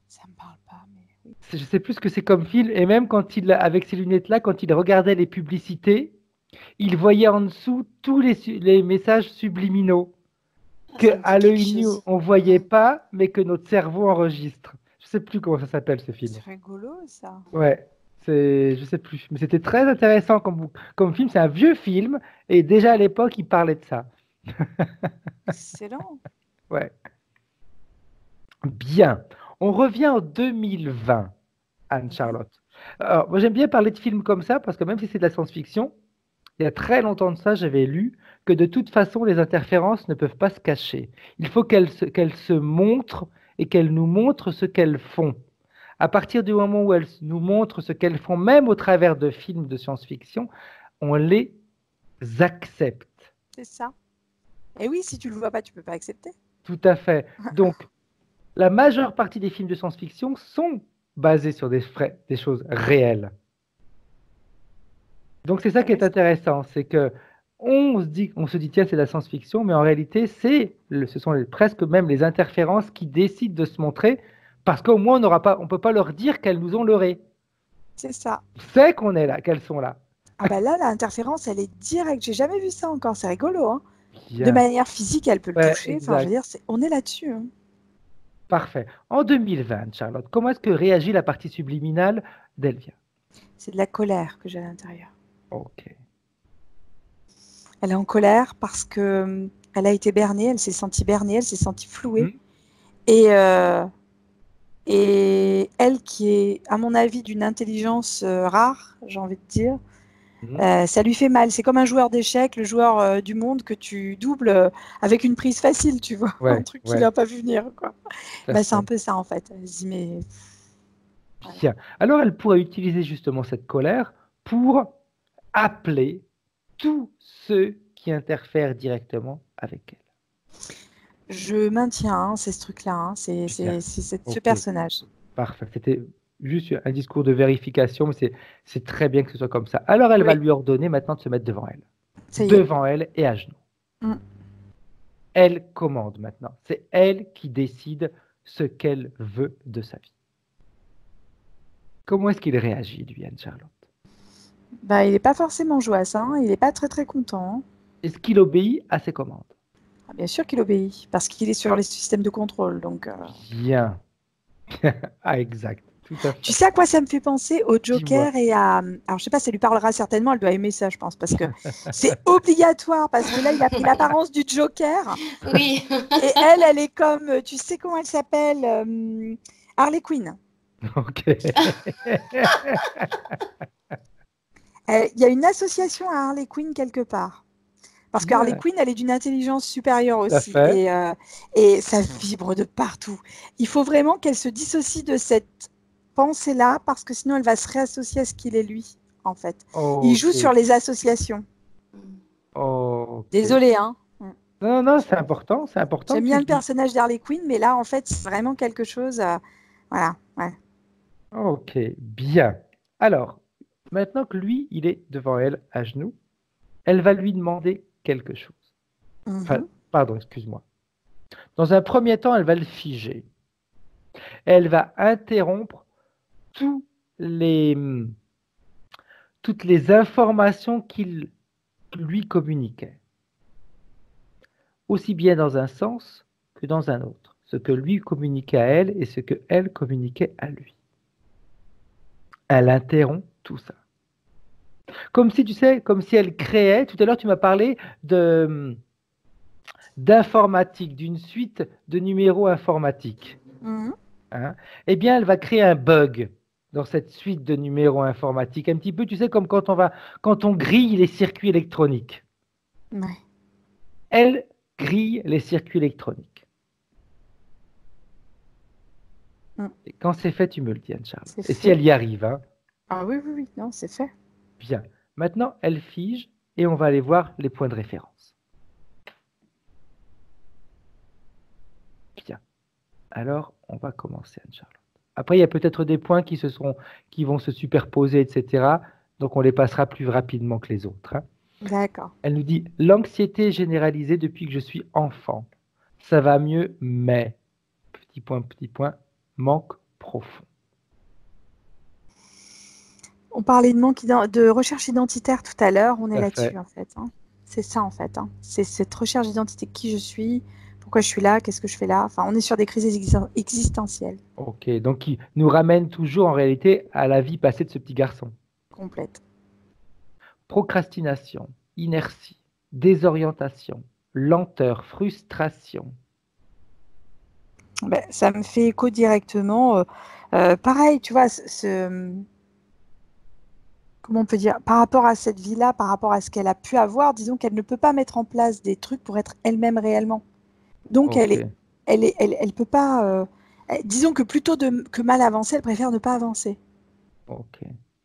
Ça me parle pas, mais oui. Je sais plus ce que c'est comme film, et même avec ces lunettes-là, quand il regardait les publicités, il voyait en dessous tous les messages subliminaux Ça me qu'à dit quelque l'œil nu, chose. on voyait pas, mais que notre cerveau enregistre. Je sais plus comment ça s'appelle ce film. C'est rigolo, ça. Ouais, je sais plus. Mais c'était très intéressant comme film. C'est un vieux film, et déjà à l'époque, il parlait de ça. Excellent. Ouais. Bien. On revient en 2020, Anne-Charlotte. Alors, moi, j'aime bien parler de films comme ça, parce que même si c'est de la science-fiction, il y a très longtemps de ça, j'avais lu que de toute façon, les interférences ne peuvent pas se cacher. Il faut qu'elles se montrent et qu'elles nous montrent ce qu'elles font. À partir du moment où elles nous montrent ce qu'elles font, même au travers de films de science-fiction, on les accepte. C'est ça. Et oui, si tu le vois pas, tu peux pas accepter. Tout à fait. Donc, la majeure partie des films de science-fiction sont basés sur des choses réelles. Donc, c'est ça qui est intéressant, c'est que on se dit, tiens, c'est de la science-fiction, mais en réalité, ce sont presque même les interférences qui décident de se montrer, parce qu'au moins, on peut pas leur dire qu'elles nous ont leurrés. C'est ça. On sait qu'on est là, qu'elles sont là. Ah bah là, l'interférence, elle est directe. J'ai jamais vu ça encore. C'est rigolo, hein. De Bien. manière physique, elle peut le Ouais, toucher. Enfin, je veux exact. dire, on est là-dessus, hein. Parfait. En 2020, Charlotte, comment est-ce que réagit la partie subliminale d'Elvia? C'est de la colère que j'ai à l'intérieur. Ok. Elle est en colère parce que elle a été bernée, elle s'est sentie bernée, elle s'est sentie flouée. Mhm. Et elle qui est, à mon avis, d'une intelligence rare, j'ai envie de dire, ça lui fait mal. C'est comme un joueur d'échecs, le joueur du monde que tu doubles avec une prise facile, tu vois, Ouais, un truc qu'il n'a pas vu venir, quoi. tout à Bah, c'est un fait. peu ça, en fait. Elle se dit, mais voilà. Bien. Alors, elle pourrait utiliser justement cette colère pour appeler tous ceux qui interfèrent directement avec elle. Je maintiens, hein, c'est ce truc-là, hein, Bien. ce Ok. personnage. Parfait. C'était juste un discours de vérification, mais c'est très bien que ce soit comme ça. Alors, elle va Oui, lui ordonner maintenant de se mettre devant elle. ça y est. Devant elle et à genoux. Mm. Elle commande maintenant. C'est elle qui décide ce qu'elle veut de sa vie. Comment est-ce qu'il réagit, lui, Anne-Charlotte? Bah, il n'est pas forcément joyeux, hein, il n'est pas très très content, hein. Est-ce qu'il obéit à ses commandes? Ah, bien sûr qu'il obéit, parce qu'il est sur les systèmes de contrôle. Donc, Bien. Ah, exact. Tout à tu fait. sais à quoi ça me fait penser? Au Dis-moi. Joker et à... Alors, je sais pas, ça lui parlera certainement, elle doit aimer ça, je pense, parce que c'est obligatoire, parce que là, il a pris l'apparence du Joker, Oui. et elle est comme, tu sais comment elle s'appelle? Harley Quinn. Ok. Il y a une association à Harley Quinn quelque part. Parce que Harley Bien. Quinn, elle est d'une intelligence supérieure Tout à aussi. fait. Et ça vibre de partout. Il faut vraiment qu'elle se dissocie de cette pensée-là, parce que sinon, elle va se réassocier à ce qu'il est lui, en fait. Il joue Ok. sur les associations. Ok. Désolée, hein. Non, non, c'est important. C'est important J'aime que tu bien le le dises. personnage d'Harley Quinn, mais là, en fait, c'est vraiment quelque chose... voilà, ouais. Ok. Bien. Alors, Maintenant que lui, il est devant elle, à genoux, elle va lui demander quelque chose. Enfin, pardon, excuse-moi. Dans un premier temps, elle va le figer. Elle va interrompre tous les, toutes les informations qu'il lui communiquait, aussi bien dans un sens que dans un autre, ce que lui communiquait à elle et ce que elle communiquait à lui. Elle interrompt tout ça. Comme si, tu sais, comme si elle créait, tout à l'heure tu m'as parlé d'informatique, d'une suite de numéros informatiques. Hein? Eh bien, elle va créer un bug dans cette suite de numéros informatiques, un petit peu, tu sais, comme quand on grille les circuits électroniques. Ouais. Elle grille les circuits électroniques. Et quand c'est fait, tu me le dis, Anne-Charlotte. Et si elle y arrive, hein? Ah oui, oui, oui, non, c'est fait. Bien. Maintenant, elle fige et on va aller voir les points de référence. Bien. Alors, on va commencer, Anne-Charlotte. Après, il y a peut-être des points qui vont se superposer, etc. Donc, on les passera plus rapidement que les autres. Hein. D'accord. Elle nous dit « L'anxiété généralisée depuis que je suis enfant. Ça va mieux, mais... » petit point, manque profond. On parlait de recherche identitaire tout à l'heure. On est là-dessus, en fait. Hein. C'est ça, en fait. Hein. C'est cette recherche d'identité. Qui je suis ? Pourquoi je suis là ? Qu'est-ce que je fais là ? Enfin, on est sur des crises existentielles. Ok, donc qui nous ramène toujours en réalité à la vie passée de ce petit garçon. Complète. Procrastination, inertie, désorientation, lenteur, frustration. Ben, ça me fait écho directement. Pareil, tu vois, comment on peut dire, par rapport à cette vie-là, par rapport à ce qu'elle a pu avoir, disons qu'elle ne peut pas mettre en place des trucs pour être elle-même réellement. Donc, Okay. elle peut pas. Disons que plutôt que mal avancer, elle préfère ne pas avancer. Ok.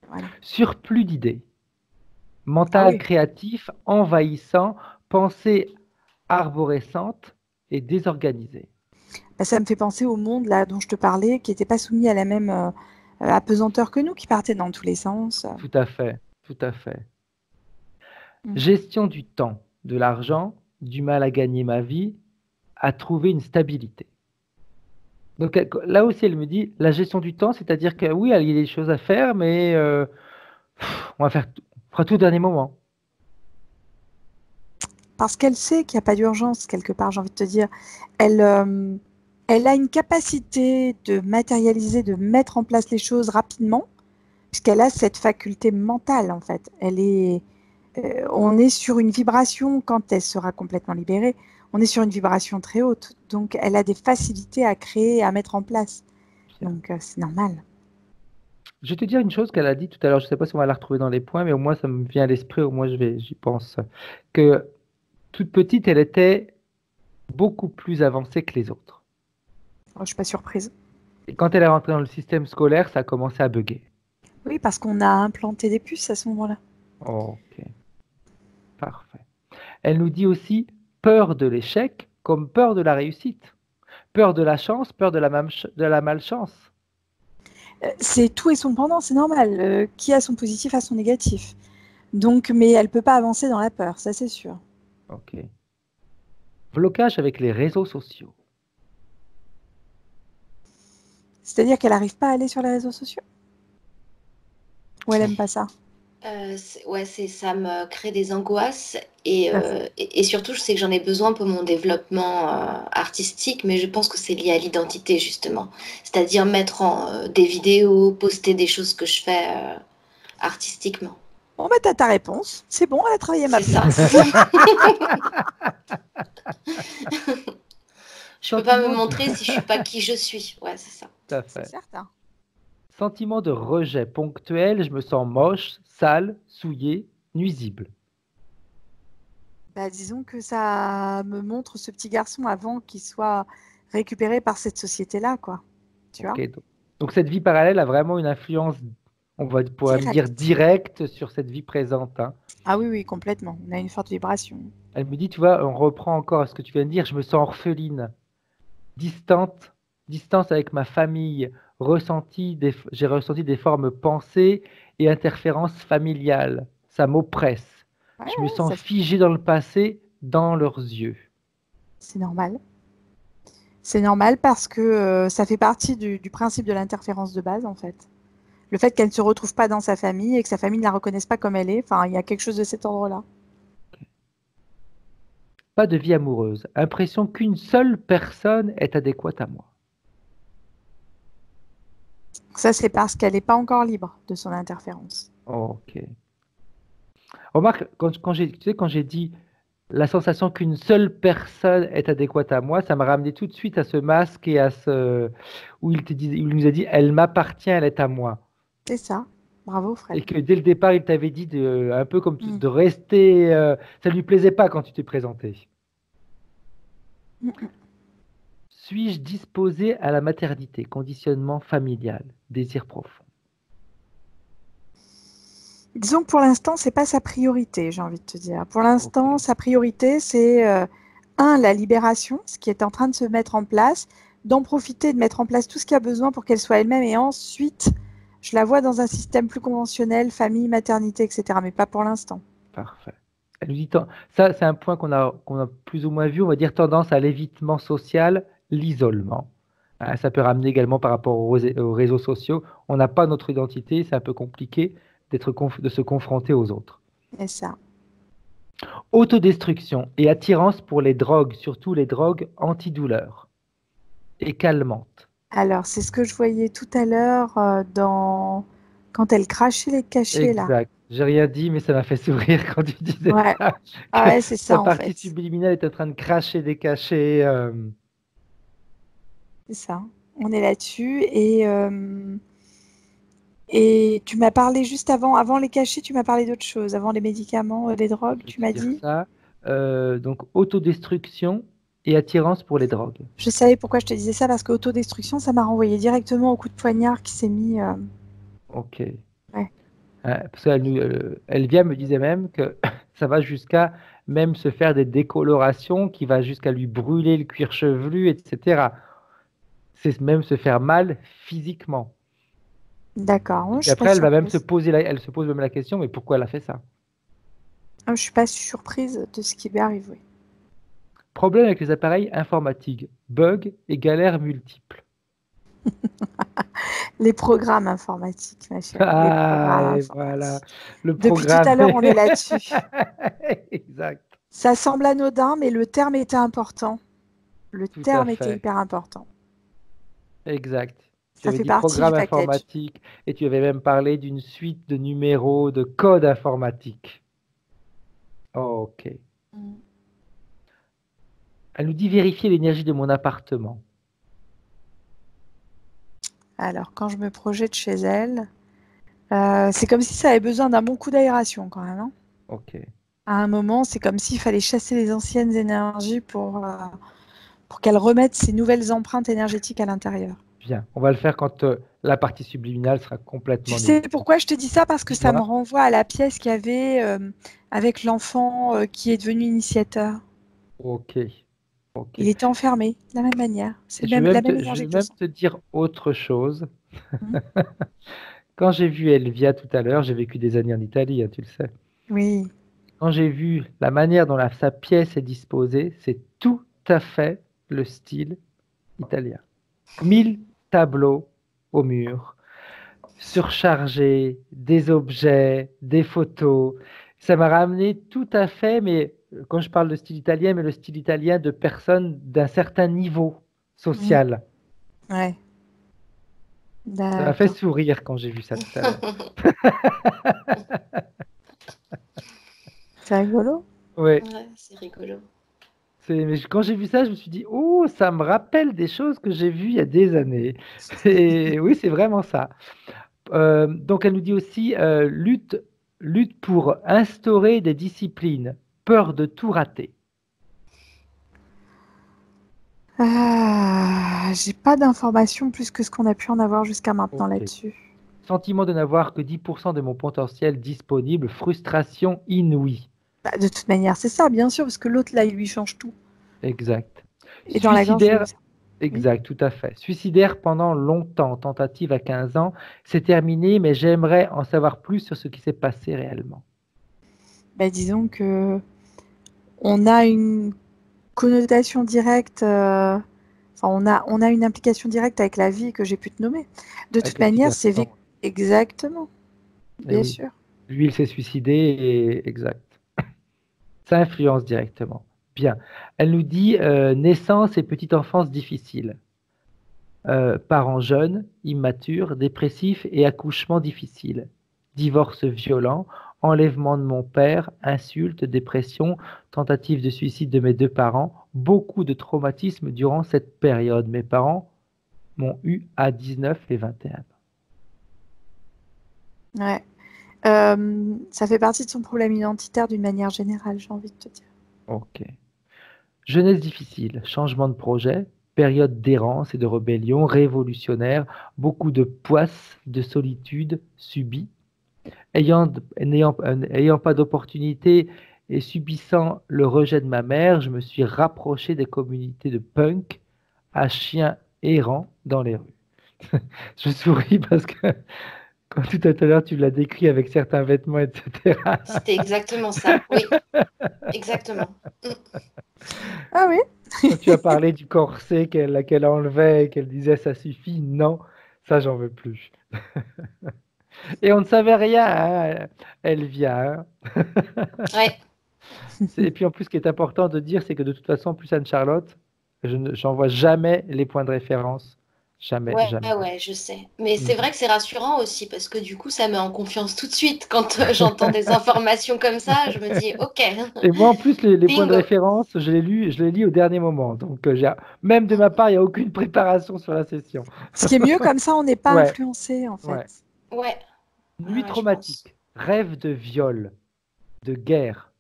Voilà. Surplus d'idées. Mental créatif, envahissant, pensée arborescente et désorganisée. Ben, ça me fait penser au monde là dont je te parlais, qui n'était pas soumis à la même apesanteur que nous, qui partait dans tous les sens. Tout à fait, tout à fait. Gestion du temps, de l'argent, du mal à gagner ma vie, à trouver une stabilité. Donc là aussi, elle me dit, la gestion du temps, c'est-à-dire que oui, il y a des choses à faire, mais on fera tout au dernier moment. Parce qu'elle sait qu'il n'y a pas d'urgence, quelque part, j'ai envie de te dire. Elle a une capacité de matérialiser, de mettre en place les choses rapidement, puisqu'elle a cette faculté mentale, en fait. On est sur une vibration, quand elle sera complètement libérée, on est sur une vibration très haute. Donc, elle a des facilités à créer, à mettre en place. Donc, c'est normal. Je vais te dire une chose qu'elle a dit tout à l'heure, je ne sais pas si on va la retrouver dans les points, mais au moins ça me vient à l'esprit, au moins j'y pense. Que toute petite, elle était beaucoup plus avancée que les autres. Oh, je ne suis pas surprise. Et quand elle est rentrée dans le système scolaire, ça a commencé à bugger. Oui, parce qu'on a implanté des puces à ce moment-là. Ok. Parfait. Elle nous dit aussi peur de l'échec comme peur de la réussite. Peur de la chance, peur de la malchance. C'est tout et son pendant, c'est normal. Qui a son positif a son négatif. Donc, mais elle ne peut pas avancer dans la peur, ça c'est sûr. Ok. Blocage avec les réseaux sociaux. C'est-à-dire qu'elle n'arrive pas à aller sur les réseaux sociaux? Ou elle n'aime pas ça? Ça me crée des angoisses et surtout je sais que j'en ai besoin pour mon développement artistique, mais je pense que c'est lié à l'identité justement, c'est-à-dire mettre des vidéos, poster des choses que je fais artistiquement. Bon, bah t'as ta réponse, c'est bon, elle a travaillé ma place. Je peux pas me montrer si je suis pas qui je suis, ouais c'est ça. Tout à fait. C'est certain. Sentiment de rejet ponctuel, je me sens moche, sale, souillé, nuisible. Bah, disons que ça me montre ce petit garçon avant qu'il soit récupéré par cette société-là, quoi. Tu vois? Donc cette vie parallèle a vraiment une influence, on pourrait dire directe sur cette vie présente. Hein. Ah oui, oui, complètement. On a une forte vibration. Elle me dit, tu vois, on reprend encore ce que tu viens de dire, je me sens orpheline, distance avec ma famille, j'ai ressenti des formes pensées et interférences familiales. Ça m'oppresse. Ouais, Je me sens ça, figé dans le passé, dans leurs yeux. c'est normal. C'est normal parce que ça fait partie du principe de l'interférence de base, en fait. Le fait qu'elle ne se retrouve pas dans sa famille et que sa famille ne la reconnaisse pas comme elle est, enfin, il y a quelque chose de cet ordre-là. Pas de vie amoureuse. Impression qu'une seule personne est adéquate à moi. Ça, c'est parce qu'elle n'est pas encore libre de son interférence. Ok. Remarque, tu sais, quand j'ai dit la sensation qu'une seule personne est adéquate à moi, ça m'a ramené tout de suite à ce masque et à ce où il nous a dit, elle m'appartient, elle est à moi. C'est ça. Bravo, Et Fred. que dès le départ, il t'avait dit un peu comme Mm. de rester. Ça lui plaisait pas quand tu t'es présenté. Mm, mm. Suis-je disposé à la maternité? Conditionnement familial, désir profond. Disons que pour l'instant, c'est pas sa priorité, j'ai envie de te dire. Pour l'instant, Ok. sa priorité, c'est la libération, ce qui est en train de se mettre en place, d'en profiter, de mettre en place tout ce qu'il y a besoin pour qu'elle soit elle-même. Et ensuite, je la vois dans un système plus conventionnel, famille, maternité, etc. Mais pas pour l'instant. Parfait. Elle nous dit ça, c'est un point qu'on a plus ou moins vu. On va dire tendance à l'évitement social, l'isolement. Hein, ça peut ramener également par rapport aux réseaux sociaux. On n'a pas notre identité, c'est un peu compliqué de se confronter aux autres. Et ça. Autodestruction et attirance pour les drogues, surtout les drogues antidouleurs et calmantes. Alors, c'est ce que je voyais tout à l'heure quand elle crachait les cachets, là. Exact. J'ai rien dit, mais ça m'a fait sourire quand tu disais Ouais, ça, ah que ouais, c'est sa ça en partie fait. subliminale est en train de cracher des cachets. C'est ça. On est là-dessus. Et tu m'as parlé juste avant les cachets, tu m'as parlé d'autre chose. Avant les médicaments, les drogues, Je vais tu te m'as dire dit. ça. Donc, autodestruction et attirance pour les drogues. Je savais pourquoi je te disais ça, parce qu'autodestruction, ça m'a renvoyé directement au coup de poignard qui s'est mis. Ok. Ouais. Parce Elvia me disait même que ça va jusqu'à même se faire des décolorations, qui va jusqu'à lui brûler le cuir chevelu, etc. C'est même se faire mal physiquement. D'accord. Ouais, Et je suis pas après, elle va même surprise. elle se pose même la question, mais pourquoi elle a fait ça? Je suis pas surprise de ce qui lui arrive. Oui. Problème avec les appareils informatiques, bugs et galères multiples. Les programmes informatiques, ma chérie. Les Ah, programmes et voilà, informatiques. le Depuis tout programme. à l'heure, on est là-dessus. Exact, Ça semble anodin, mais le terme était important. Le tout à terme était fait, hyper important. exact. Tu Ça avais fait dit partie du programme package. informatique et tu avais même parlé d'une suite de numéros de code informatique. Ok. Mm. Elle nous dit vérifier l'énergie de mon appartement. Alors, quand je me projette chez elle, c'est comme si ça avait besoin d'un bon coup d'aération quand même, hein. Ok, À un moment, c'est comme s'il fallait chasser les anciennes énergies pour qu'elle remette ses nouvelles empreintes énergétiques à l'intérieur. bien. On va le faire quand la partie subliminale sera Tu complètement sais nettoyée. pourquoi je te dis ça? Parce que ça me Dis-moi. renvoie à la pièce qu'il y avait avec l'enfant qui est devenu initiateur. Ok, ok. Il était enfermé de la même manière. C'est Je vais la même même je énergie vais que je même sens. te dire autre chose. Mhm. Quand j'ai vu Elvia tout à l'heure, j'ai vécu des années en Italie, hein, tu le sais. Oui. Quand j'ai vu la manière dont sa pièce est disposée, c'est tout à fait le style italien. 1000 tableaux au mur, surchargés, des objets, des photos. Ça m'a ramené tout à fait, mais quand je parle de style italien, mais le style italien de personnes d'un certain niveau Mhm. social. Ouais. Ça m'a fait D'accord. sourire quand j'ai vu ça tout à l'heure. C'est rigolo. Ouais, Ouais, c'est rigolo. mais quand j'ai vu ça, je me suis dit, oh, ça me rappelle des choses que j'ai vues il y a des années. Et oui, c'est vraiment ça. Donc, elle nous dit aussi, lutte pour instaurer des disciplines, peur de tout rater. J'ai pas d'informations plus que ce qu'on a pu en avoir jusqu'à maintenant Ok. là-dessus. Sentiment de n'avoir que 10% de mon potentiel disponible, frustration inouïe. Bah, de toute manière, c'est ça, bien sûr, parce que l'autre, là, il lui change tout. Exact. Et dans la gorge, j'ai eu Suicidaire, ça. Oui. Exact, tout à fait. Suicidaire pendant longtemps, tentative à 15 ans, c'est terminé, mais j'aimerais en savoir plus sur ce qui s'est passé réellement. Bah, disons que on a une connotation directe, enfin, on a une implication directe avec la vie que j'ai pu te nommer. De Avec toute le petit manière, c'est garçon. exactement, Eh bien oui, sûr. lui, il s'est suicidé et exact. Ça influence directement. Bien. Elle nous dit naissance et petite enfance difficile. Parents jeunes, immatures, dépressifs et accouchement difficile. Divorce violent, enlèvement de mon père, insultes, dépression, tentative de suicide de mes deux parents. Beaucoup de traumatismes durant cette période. Mes parents m'ont eu à 19 et 21 ans. Ouais. Ça fait partie de son problème identitaire d'une manière générale, j'ai envie de te dire. Ok. Jeunesse difficile, changement de projet, période d'errance et de rébellion révolutionnaire, beaucoup de poisse, de solitude subie, n'ayant pas d'opportunité et subissant le rejet de ma mère, je me suis rapproché des communautés de punk à chiens errants dans les rues. Je souris parce que quand tout à l'heure tu l'as décrit avec certains vêtements, etc. C'était exactement ça. Oui, exactement. Mm. Ah oui? Quand tu as parlé du corset qu'elle enlevait et qu'elle disait ça suffit, non, ça j'en veux plus. Et on ne savait rien, hein, elle vient. Ouais, Et puis en plus, ce qui est important de dire, c'est que de toute façon, plus Anne-Charlotte, j'en vois jamais les points de référence. Jamais, ouais, jamais. ouais, je sais. Mais c'est Mhm. vrai que c'est rassurant aussi parce que du coup, ça met en confiance tout de suite. Quand j'entends des informations comme ça, je me dis, ok, Et moi, en plus, les points de bingo. référence, je les lis au dernier moment. Donc, même de ma part, il n'y a aucune préparation sur la session. Ce qui est mieux, comme ça, on n'est pas Ouais, influencé, en fait. ouais. Ouais, Nuit ouais, je pense. traumatique, rêve de viol, de guerre,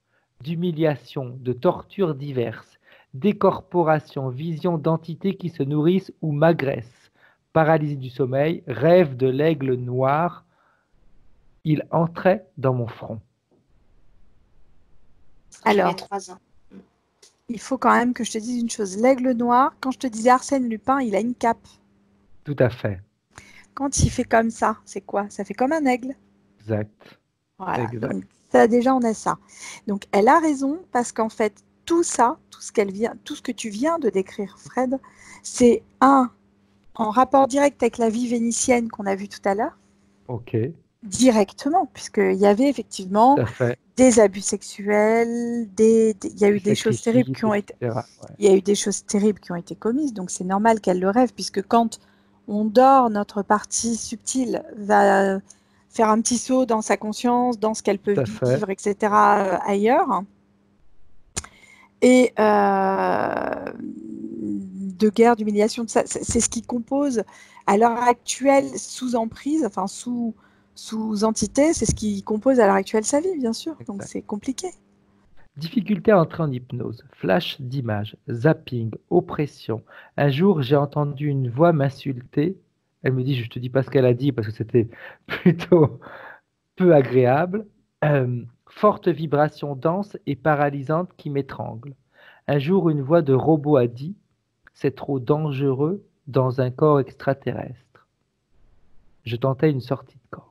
d'humiliation, de tortures diverses, décorporation, vision d'entités qui se nourrissent ou m'agressent, paralysie du sommeil, rêve de l'aigle noir, il entrait dans mon front. J'avais Alors, 3 ans. il faut quand même que je te dise une chose. L'aigle noir, quand je te disais Arsène Lupin, il a une cape. Tout à fait, Quand il fait comme ça, c'est quoi? Ça fait comme un aigle. exact, Voilà. exact, Donc, ça, déjà, on a ça. Donc, elle a raison parce qu'en fait, tout ça, tout ce que tu viens de décrire, Fred, c'est en rapport direct avec la vie vénitienne qu'on a vue tout à l'heure, ok, tout directement, puisqu'il y avait effectivement à fait, des abus sexuels, il y a des eu des choses terribles sacrifices, qui ont été, etc. Ouais, il y a eu des choses terribles qui ont été commises, donc c'est normal qu'elle le rêve, puisque quand on dort, notre partie subtile va faire un petit saut dans sa conscience, dans ce qu'elle peut tout à fait, vivre, etc., ailleurs. Et de guerre, d'humiliation, c'est ce qui compose à l'heure actuelle, sous emprise, enfin sous entité, c'est ce qui compose à l'heure actuelle sa vie, bien sûr. Donc exact. c'est compliqué. Difficulté à entrer en hypnose, flash d'images, zapping, oppression. Un jour, j'ai entendu une voix m'insulter. Elle me dit, je te dis pas ce qu'elle a dit parce que c'était plutôt peu agréable. Forte vibration dense et paralysante qui m'étrangle. Un jour, une voix de robot a dit, c'est trop dangereux dans un corps extraterrestre. Je tentais une sortie de corps.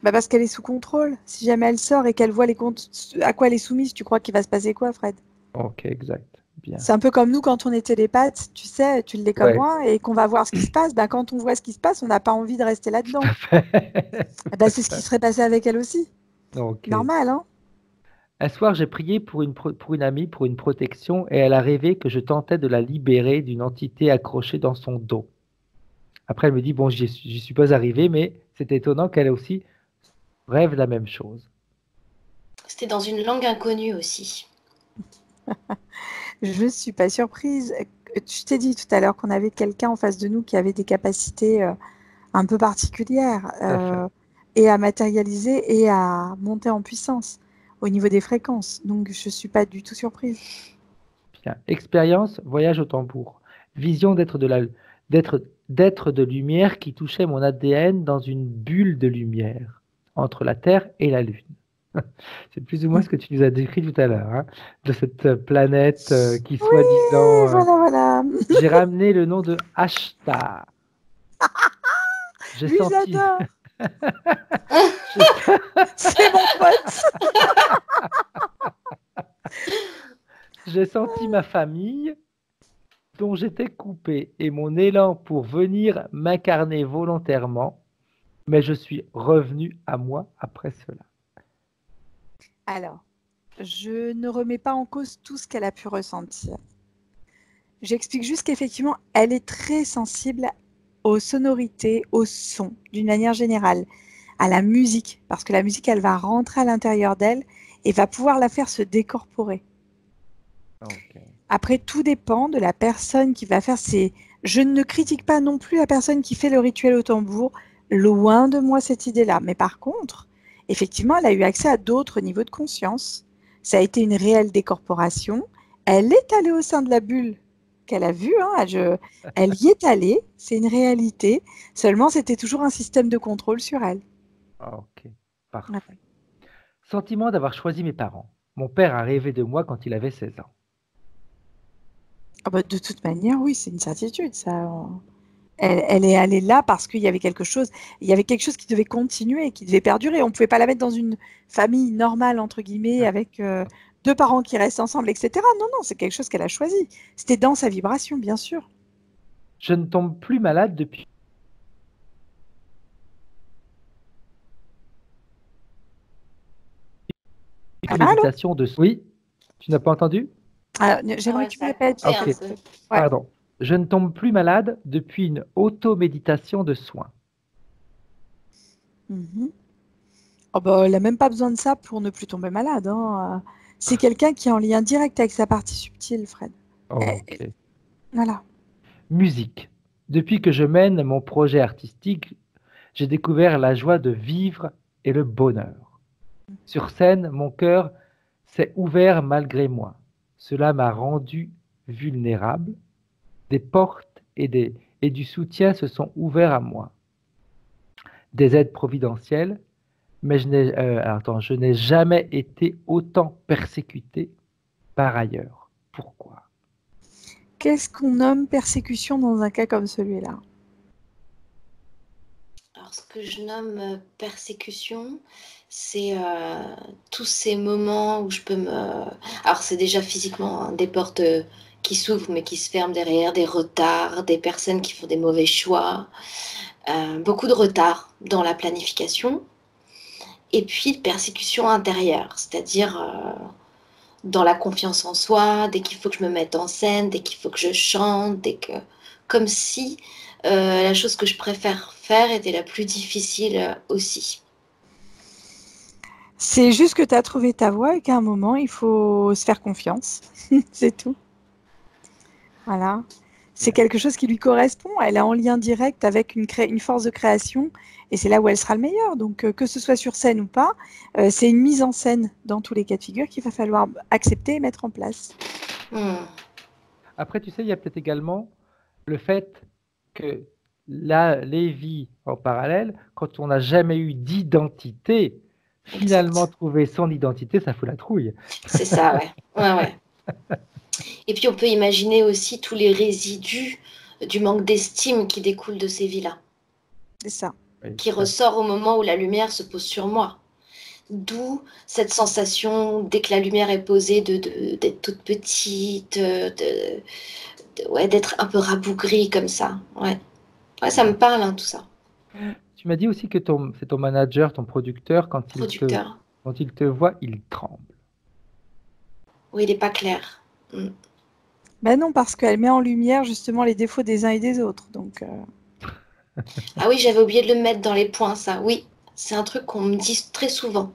Bah parce qu'elle est sous contrôle. Si jamais elle sort et qu'elle voit les comptes, à quoi elle est soumise, tu crois qu'il va se passer quoi, Fred? Ok, exact. Bien. C'est un peu comme nous quand on est télépathe, tu sais, tu l'es comme Ouais, moi, et qu'on va voir ce qui se passe. Bah, quand on voit ce qui se passe, on n'a pas envie de rester tout là-dedans. à fait. Eh bah, c'est ce qui serait passé avec elle aussi. Ok. Normal, hein? Un soir, j'ai prié pour une amie, pour une protection, et elle a rêvé que je tentais de la libérer d'une entité accrochée dans son dos. Après, elle me dit, bon, j'y suis pas arrivé, mais c'est étonnant qu'elle aussi rêve la même chose. C'était dans une langue inconnue aussi. Je ne suis pas surprise. Je t'ai dit tout à l'heure qu'on avait quelqu'un en face de nous qui avait des capacités un peu particulières Tout à fait. et à matérialiser et à monter en puissance au niveau des fréquences. Donc, je ne suis pas du tout surprise. Bien. Expérience, voyage au tambour. Vision d'être, d'être de lumière qui touchait mon ADN dans une bulle de lumière entre la Terre et la Lune. C'est plus ou moins ce que tu nous as décrit tout à l'heure, hein, de cette planète qui, Oui, soi-disant, voilà, voilà. j'ai ramené le nom de Ashtar. J'ai Lui, senti, j'adore. j'ai C'est mon pote. j'ai senti ma famille dont j'étais coupé et mon élan pour venir m'incarner volontairement, mais je suis revenu à moi après cela. Alors, je ne remets pas en cause tout ce qu'elle a pu ressentir. J'explique juste qu'effectivement, elle est très sensible aux sonorités, aux sons, d'une manière générale, à la musique, parce que la musique, elle va rentrer à l'intérieur d'elle et va pouvoir la faire se décorporer. Ok. Après, tout dépend de la personne qui va faire ces... Je ne critique pas non plus la personne qui fait le rituel au tambour, loin de moi cette idée-là. Mais par contre, effectivement, elle a eu accès à d'autres niveaux de conscience. Ça a été une réelle décorporation. Elle est allée au sein de la bulle qu'elle a vue. Elle y est allée, c'est une réalité. Seulement, c'était toujours un système de contrôle sur elle. Ok, Ouais. parfait. Sentiment d'avoir choisi mes parents. Mon père a rêvé de moi quand il avait 16 ans. Ah bah, de toute manière, oui, c'est une certitude. Elle est allée là parce qu'il y avait quelque chose, qui devait continuer, qui devait perdurer. On ne pouvait pas la mettre dans une famille normale, entre guillemets, avec deux parents qui restent ensemble, etc. Non, non, c'est quelque chose qu'elle a choisi. C'était dans sa vibration, bien sûr. Je ne tombe plus malade depuis une Allô? méditation de... Oui, tu n'as pas entendu? Alors, Ah j'aimerais ouais, que tu ça me a répètes. coupé Ok, un peu. Ouais. pardon. Je ne tombe plus malade depuis une automéditation de soins. Mhm. Oh bah, elle n'a même pas besoin de ça pour ne plus tomber malade, hein. C'est quelqu'un qui est en lien direct avec sa partie subtile, Fred. Ok. Voilà. Musique. Depuis que je mène mon projet artistique, j'ai découvert la joie de vivre et le bonheur. Sur scène, mon cœur s'est ouvert malgré moi. Cela m'a rendu vulnérable. Des portes et du soutien se sont ouverts à moi. Des aides providentielles, mais je n'ai jamais été autant persécuté par ailleurs. Pourquoi? Qu'est-ce qu'on nomme persécution dans un cas comme celui-là? Alors, ce que je nomme persécution, c'est tous ces moments où je peux me... Alors, c'est déjà physiquement, hein, des portes qui s'ouvrent mais qui se ferment derrière, des retards, des personnes qui font des mauvais choix, beaucoup de retard dans la planification, et puis persécution intérieure, c'est-à-dire dans la confiance en soi, dès qu'il faut que je me mette en scène, dès qu'il faut que je chante, comme si la chose que je préfère faire était la plus difficile aussi. C'est juste que tu as trouvé ta voie et qu'à un moment, il faut se faire confiance. C'est tout. Voilà. C'est quelque chose qui lui correspond. Elle est en lien direct avec une force de création et c'est là où elle sera le meilleur. Donc, que ce soit sur scène ou pas, c'est une mise en scène dans tous les cas de figure qu'il va falloir accepter et mettre en place. Après, tu sais, il y a peut-être également le fait que là, les vies en parallèle, quand on n'a jamais eu d'identité, finalement, Exact. trouver son identité, ça fout la trouille. C'est ça, ouais. Ouais, ouais. Et puis on peut imaginer aussi tous les résidus du manque d'estime qui découle de ces vies-là, C'est ça. Oui, qui ça, ressort au moment où la lumière se pose sur moi. D'où cette sensation, dès que la lumière est posée, d'être toute petite, ouais, d'être un peu rabougrie comme ça. Ouais, ouais, ça me parle, hein, tout ça. tu m'as dit aussi que c'est ton manager, ton producteur, Producteur. quand il te voit, il tremble. Oui, il n'est pas clair. Mm. Ben non, parce qu'elle met en lumière justement les défauts des uns et des autres. Donc, Ah oui, j'avais oublié de le mettre dans les points, ça. Oui, c'est un truc qu'on me dit très souvent.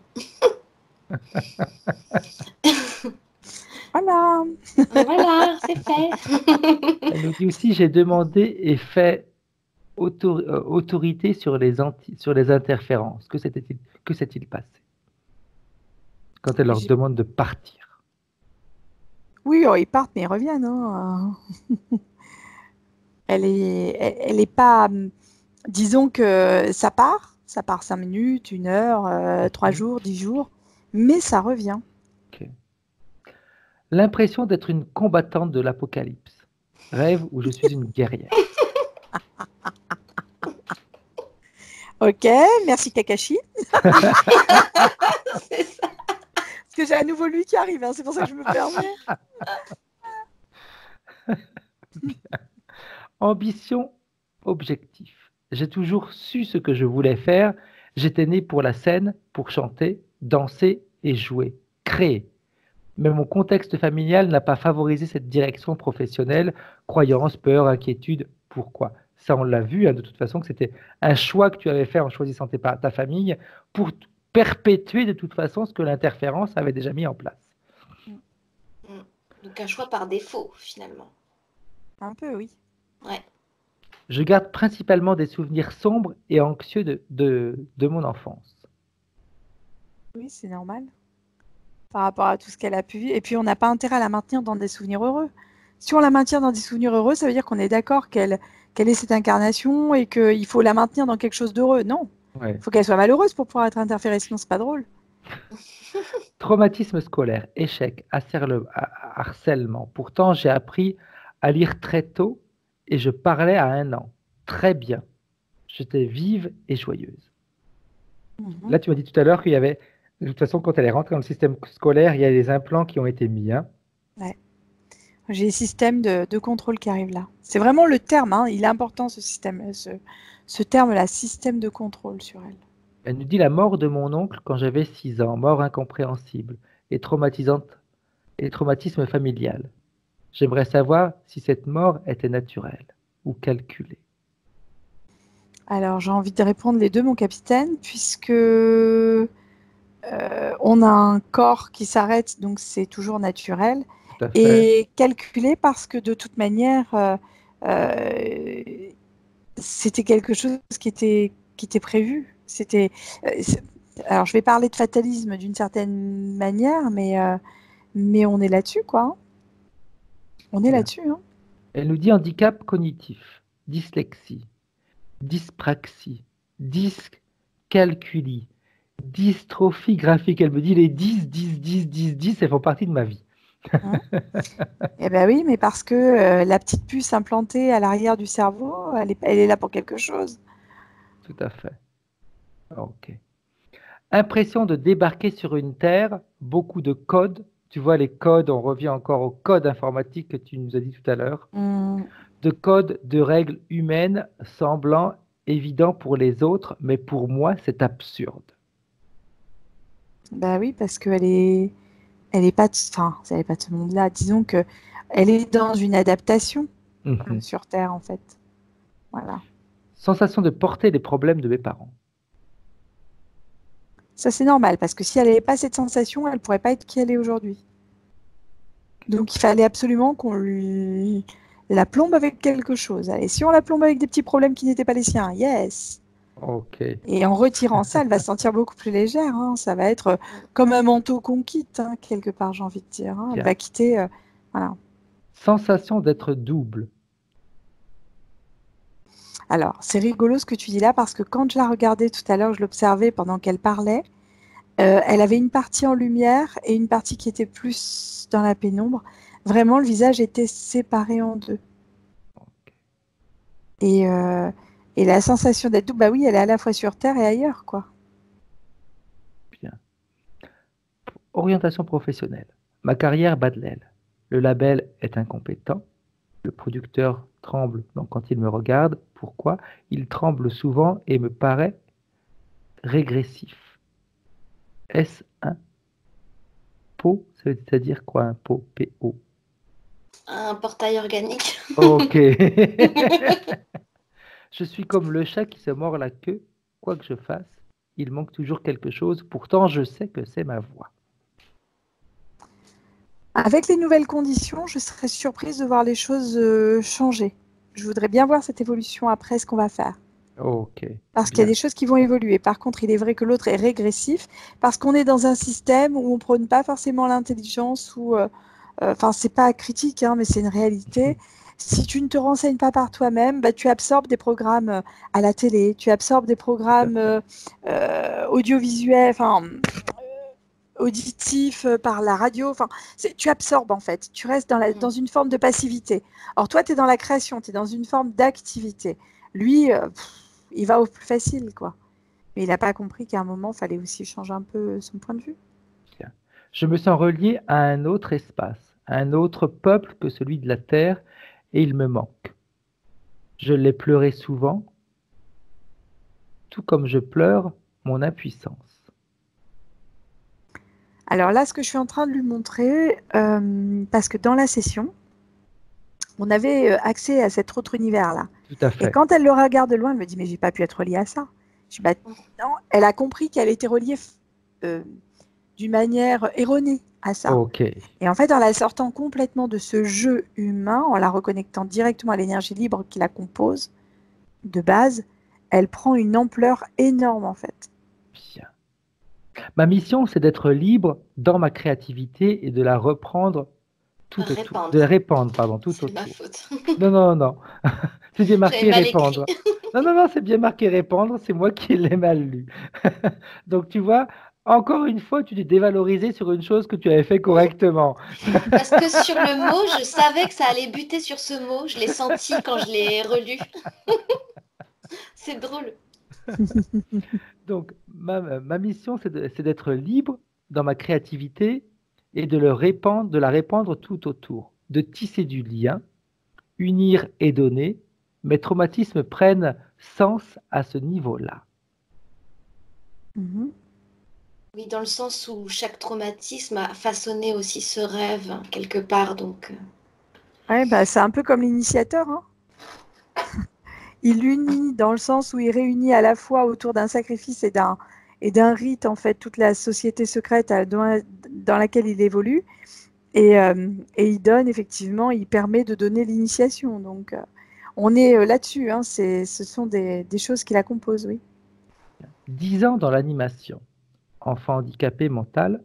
voilà. Voilà, c'est fait. Elle nous dit aussi, j'ai demandé et fait autorité sur les interférences. Que s'est-il passé quand elle leur J'ai- demande de partir? Oui, oh, ils partent, mais ils reviennent, hein. Elle est pas. Disons que ça part 5 minutes, 1 heure, 3 Mhm. jours, 10 jours, mais ça revient. Ok. L'impression d'être une combattante de l'apocalypse. Rêve où je suis une guerrière. Ok, merci Kakashi. C'est ça. Parce que j'ai à nouveau lui qui arrive, hein, c'est pour ça que je me permets. Ambition, objectif. J'ai toujours su ce que je voulais faire. J'étais né pour la scène, pour chanter, danser et jouer, créer. Mais mon contexte familial n'a pas favorisé cette direction professionnelle. Croyances, peurs, inquiétudes. Pourquoi? Ça, on l'a vu, hein, de toute façon, que c'était un choix que tu avais fait en choisissant ta famille pour perpétuer de toute façon ce que l'interférence avait déjà mis en place. Donc un choix par défaut, finalement. Un peu, oui. Ouais. Je garde principalement des souvenirs sombres et anxieux de mon enfance. Oui, c'est normal. Par rapport à tout ce qu'elle a pu vivre. Et puis, on n'a pas intérêt à la maintenir dans des souvenirs heureux. Si on la maintient dans des souvenirs heureux, ça veut dire qu'on est d'accord qu'elle est cette incarnation et qu'il faut la maintenir dans quelque chose d'heureux. Non, Ouais. il faut qu'elle soit malheureuse pour pouvoir être interférée, sinon c'est pas drôle. Traumatisme scolaire, échec, harcèlement. Pourtant, j'ai appris à lire très tôt et je parlais à 1 an. Très bien. J'étais vive et joyeuse. Mhm. Là, tu m'as dit tout à l'heure qu'il y avait, de toute façon, quand elle est rentrée dans le système scolaire, il y a des implants qui ont été mis. Hein. J'ai les systèmes de contrôle qui arrivent là. C'est vraiment le terme, hein, il est important ce système, ce terme-là, système de contrôle sur elle. Elle nous dit la mort de mon oncle quand j'avais 6 ans, mort incompréhensible et traumatisante et traumatisme familial. J'aimerais savoir si cette mort était naturelle ou calculée. Alors, j'ai envie de répondre les deux, mon capitaine, puisque on a un corps qui s'arrête, donc c'est toujours naturel, Tout à fait. et calculé parce que de toute manière, euh, c'était quelque chose qui était prévu. Alors, je vais parler de fatalisme d'une certaine manière, mais on est là-dessus, quoi. Hein. On est Bien. là-dessus. Hein. Elle nous dit handicap cognitif, dyslexie, dyspraxie, dyscalculie, dystrophie graphique. Elle me dit les 10, elles font partie de ma vie. Hein. Eh ben oui, mais parce que la petite puce implantée à l'arrière du cerveau, elle est là pour quelque chose. Tout à fait. Ok. Impression de débarquer sur une terre, beaucoup de codes. Tu vois les codes, on revient encore aux codes informatiques que tu nous as dit tout à l'heure. De codes, de règles humaines, semblant évidents pour les autres, mais pour moi, c'est absurde. Bah oui, parce qu'elle est, elle est pas, enfin, elle est pas de ce monde-là. Disons que elle est dans une adaptation sur Terre, en fait. Voilà. Sensation de porter les problèmes de mes parents. Ça, c'est normal, parce que si elle n'avait pas cette sensation, elle ne pourrait pas être qui elle est aujourd'hui. Donc, il fallait absolument qu'on la plombe avec quelque chose. Allez, si on la plombe avec des petits problèmes qui n'étaient pas les siens, yes. Ok. Et en retirant ça, elle va se sentir beaucoup plus légère. Hein. Ça va être comme un manteau qu'on quitte, hein, quelque part, j'ai envie de dire. Hein. Elle va quitter. Voilà. Sensation d'être double. Alors, c'est rigolo ce que tu dis là, parce que quand je la regardais tout à l'heure, je l'observais pendant qu'elle parlait, elle avait une partie en lumière et une partie qui était plus dans la pénombre. Vraiment, le visage était séparé en deux. Et la sensation d'être double, bah oui, elle est à la fois sur Terre et ailleurs, quoi. Bien. Orientation professionnelle. Ma carrière bat de l'aile. Le label est incompétent. Le producteur tremble donc quand il me regarde. Pourquoi? Il tremble souvent et me paraît régressif. Est-ce un pot? C'est-à-dire quoi un pot? P-O. Un portail organique. Ok. Je suis comme le chat qui se mord la queue. Quoi que je fasse, il manque toujours quelque chose. Pourtant, je sais que c'est ma voix. Avec les nouvelles conditions, je serais surprise de voir les choses changer. Je voudrais bien voir cette évolution après ce qu'on va faire. Ok. Parce qu'il y a des choses qui vont évoluer. Par contre, il est vrai que l'autre est régressif parce qu'on est dans un système où on ne prône pas forcément l'intelligence ou... Enfin, c'est pas critique, hein, mais c'est une réalité. Si tu ne te renseignes pas par toi-même, bah, tu absorbes des programmes à la télé, tu absorbes des programmes audiovisuels, enfin, auditif, par la radio. Enfin, tu absorbes en fait. Tu restes dans une forme de passivité. Or, toi, tu es dans la création, tu es dans une forme d'activité. Lui, il va au plus facile, quoi. Mais il n'a pas compris qu'à un moment, il fallait aussi changer un peu son point de vue. Bien. Je me sens relié à un autre espace, à un autre peuple que celui de la terre, et il me manque. Je l'ai pleuré souvent, tout comme je pleure mon impuissance. Alors là, ce que je suis en train de lui montrer, parce que dans la session, on avait accès à cet autre univers-là. Tout à Et fait. quand elle le regarde de loin, elle me dit, mais j'ai pas pu être reliée à ça. Je dis, bah, non, elle a compris qu'elle était reliée d'une manière erronée à ça. Ok. Et en fait, en la sortant complètement de ce jeu humain, en la reconnectant directement à l'énergie libre qui la compose, de base, elle prend une ampleur énorme en fait. Bien. Ma mission, c'est d'être libre dans ma créativité et de la reprendre tout autour. Répandre. De la répandre, pardon, tout C'est autour. ma faute. Non, non, non. C'est bien marqué J'avais mal répandre. Non, non, non, c'est bien marqué répandre, c'est moi qui l'ai mal lu. Donc, tu vois, encore une fois, tu t'es dévalorisé sur une chose que tu avais fait correctement. Parce que sur le mot, je savais que ça allait buter sur ce mot. Je l'ai senti quand je l'ai relu. C'est drôle. Donc, ma mission, c'est d'être libre dans ma créativité et de la répandre tout autour, de tisser du lien, unir et donner. Mes traumatismes prennent sens à ce niveau-là. Mhm. Oui, dans le sens où chaque traumatisme a façonné aussi ce rêve, quelque part. Donc, Ouais, bah, c'est un peu comme l'initiateur, hein. Il unit dans le sens où il réunit à la fois autour d'un sacrifice et d'un rite, en fait, toute la société secrète dans laquelle il évolue. Et il donne, effectivement, il permet de donner l'initiation. Donc, on est là-dessus, hein. Ce sont des choses qui la composent, oui. 10 ans dans l'animation, enfant handicapé mental,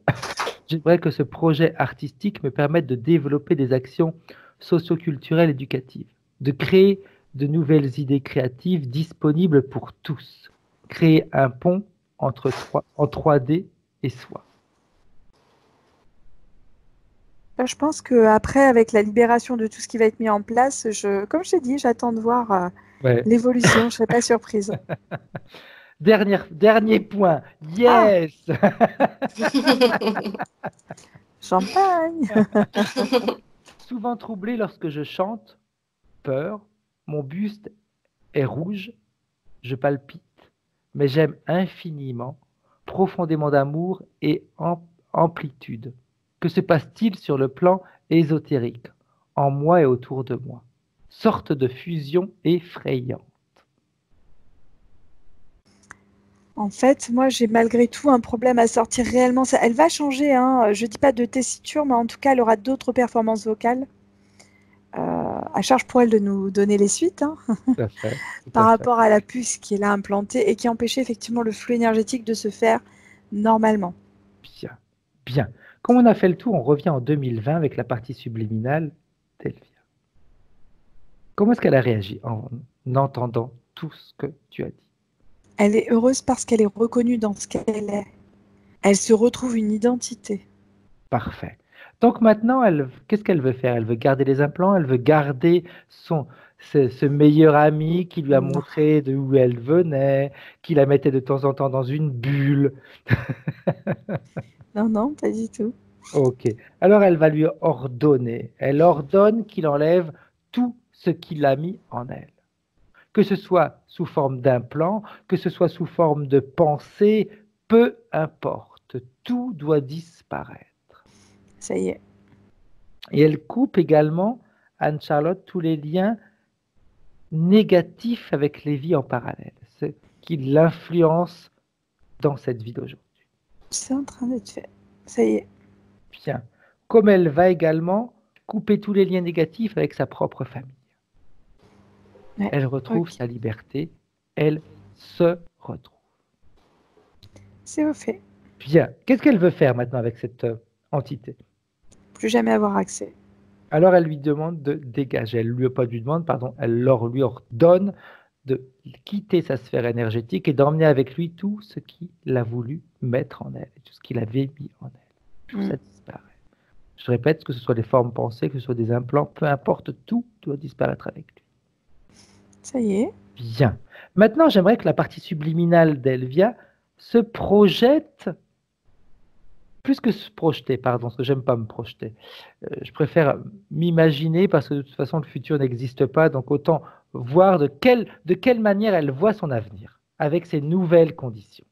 j'aimerais que ce projet artistique me permette de développer des actions socioculturelles éducatives, de créer de nouvelles idées créatives disponibles pour tous, créer un pont en 3D et soi. Là, je pense qu'après, avec la libération de tout ce qui va être mis en place, comme je t'ai dit, j'attends de voir Ouais. l'évolution. Je ne serai pas surprise. Dernier point. Yes. Champagne. Souvent troublé lorsque je chante, peur, mon buste est rouge, je palpite, mais j'aime infiniment, profondément d'amour et amplitude. Que se passe-t-il sur le plan ésotérique, en moi et autour de moi? Sorte de fusion effrayante. En fait, moi, j'ai malgré tout un problème à sortir réellement. Elle va changer, hein. Je ne dis pas de tessiture, mais en tout cas, elle aura d'autres performances vocales. À charge pour elle de nous donner les suites, hein, Tout à fait, tout par à fait. rapport à la puce qui est là implantée et qui empêchait effectivement le flux énergétique de se faire normalement. Bien, bien. Comme on a fait le tour, on revient en 2020 avec la partie subliminale d'Elvia. Comment est-ce qu'elle a réagi en entendant tout ce que tu as dit? Elle est heureuse parce qu'elle est reconnue dans ce qu'elle est. Elle se retrouve une identité. Parfait. Donc maintenant, qu'est-ce qu'elle veut faire? Elle veut garder les implants, elle veut garder ce meilleur ami qui lui a Non. montré d'où elle venait, qui la mettait de temps en temps dans une bulle. Non, non, pas du tout. Ok. Alors elle va lui ordonner. Elle ordonne qu'il enlève tout ce qu'il a mis en elle. Que ce soit sous forme d'implant, que ce soit sous forme de pensée, peu importe. Tout doit disparaître. Ça y est. Et elle coupe également, Anne-Charlotte, tous les liens négatifs avec les vies en parallèle, ce qui l'influence dans cette vie d'aujourd'hui. C'est en train d'être fait. Ça y est. Bien. Comme elle va également couper tous les liens négatifs avec sa propre famille. Ouais. Elle retrouve Ok. sa liberté. Elle se retrouve. C'est au fait. Bien. Qu'est-ce qu'elle veut faire maintenant avec cette entité? Plus jamais avoir accès. Alors elle lui demande de dégager. Elle lui demande, pardon, elle lui ordonne de quitter sa sphère énergétique et d'emmener avec lui tout ce qu'il a voulu mettre en elle, tout ce qu'il avait mis en elle. Ça disparaît. Je répète, que ce soit des formes pensées, que ce soit des implants, peu importe, tout doit disparaître avec lui. Ça y est. Bien. Maintenant, j'aimerais que la partie subliminale d'Elvia se projette, plus que se projeter, pardon, parce que j'aime pas me projeter. Je préfère m'imaginer parce que de toute façon, le futur n'existe pas, donc autant voir de quelle manière elle voit son avenir, avec ces nouvelles conditions.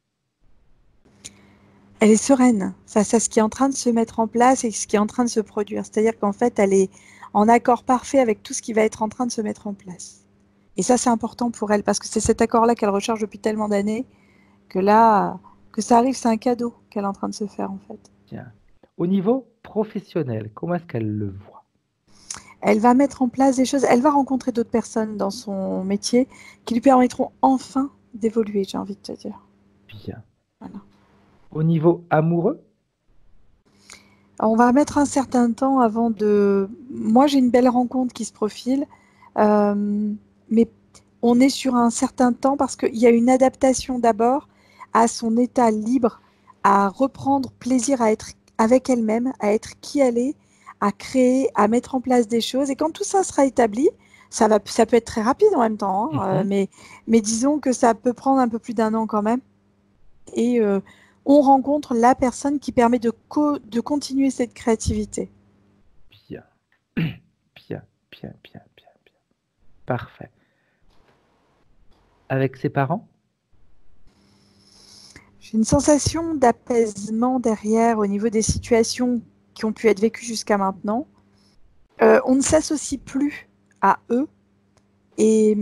Elle est sereine. Ça, c'est ce qui est en train de se mettre en place et ce qui est en train de se produire. C'est-à-dire qu'en fait, elle est en accord parfait avec tout ce qui va être en train de se mettre en place. Et ça, c'est important pour elle parce que c'est cet accord-là qu'elle recherche depuis tellement d'années que là, que ça arrive, c'est un cadeau qu'elle est en train de se faire en fait. Bien. Au niveau professionnel, comment est-ce qu'elle le voit? Elle va mettre en place des choses, elle va rencontrer d'autres personnes dans son métier qui lui permettront enfin d'évoluer, j'ai envie de te dire. Bien. Voilà. Au niveau amoureux? Alors, on va mettre un certain temps avant de... Moi, j'ai une belle rencontre qui se profile, mais on est sur un certain temps parce qu'il y a une adaptation d'abord à son état libre, à reprendre plaisir à être avec elle-même, à être qui elle est, à créer, à mettre en place des choses. Et quand tout ça sera établi, ça peut être très rapide en même temps, hein, mais disons que ça peut prendre un peu plus d'1 an quand même. Et on rencontre la personne qui permet de continuer cette créativité. Bien. Bien. Parfait. Avec ses parents? J'ai une sensation d'apaisement derrière au niveau des situations qui ont pu être vécues jusqu'à maintenant. On ne s'associe plus à eux et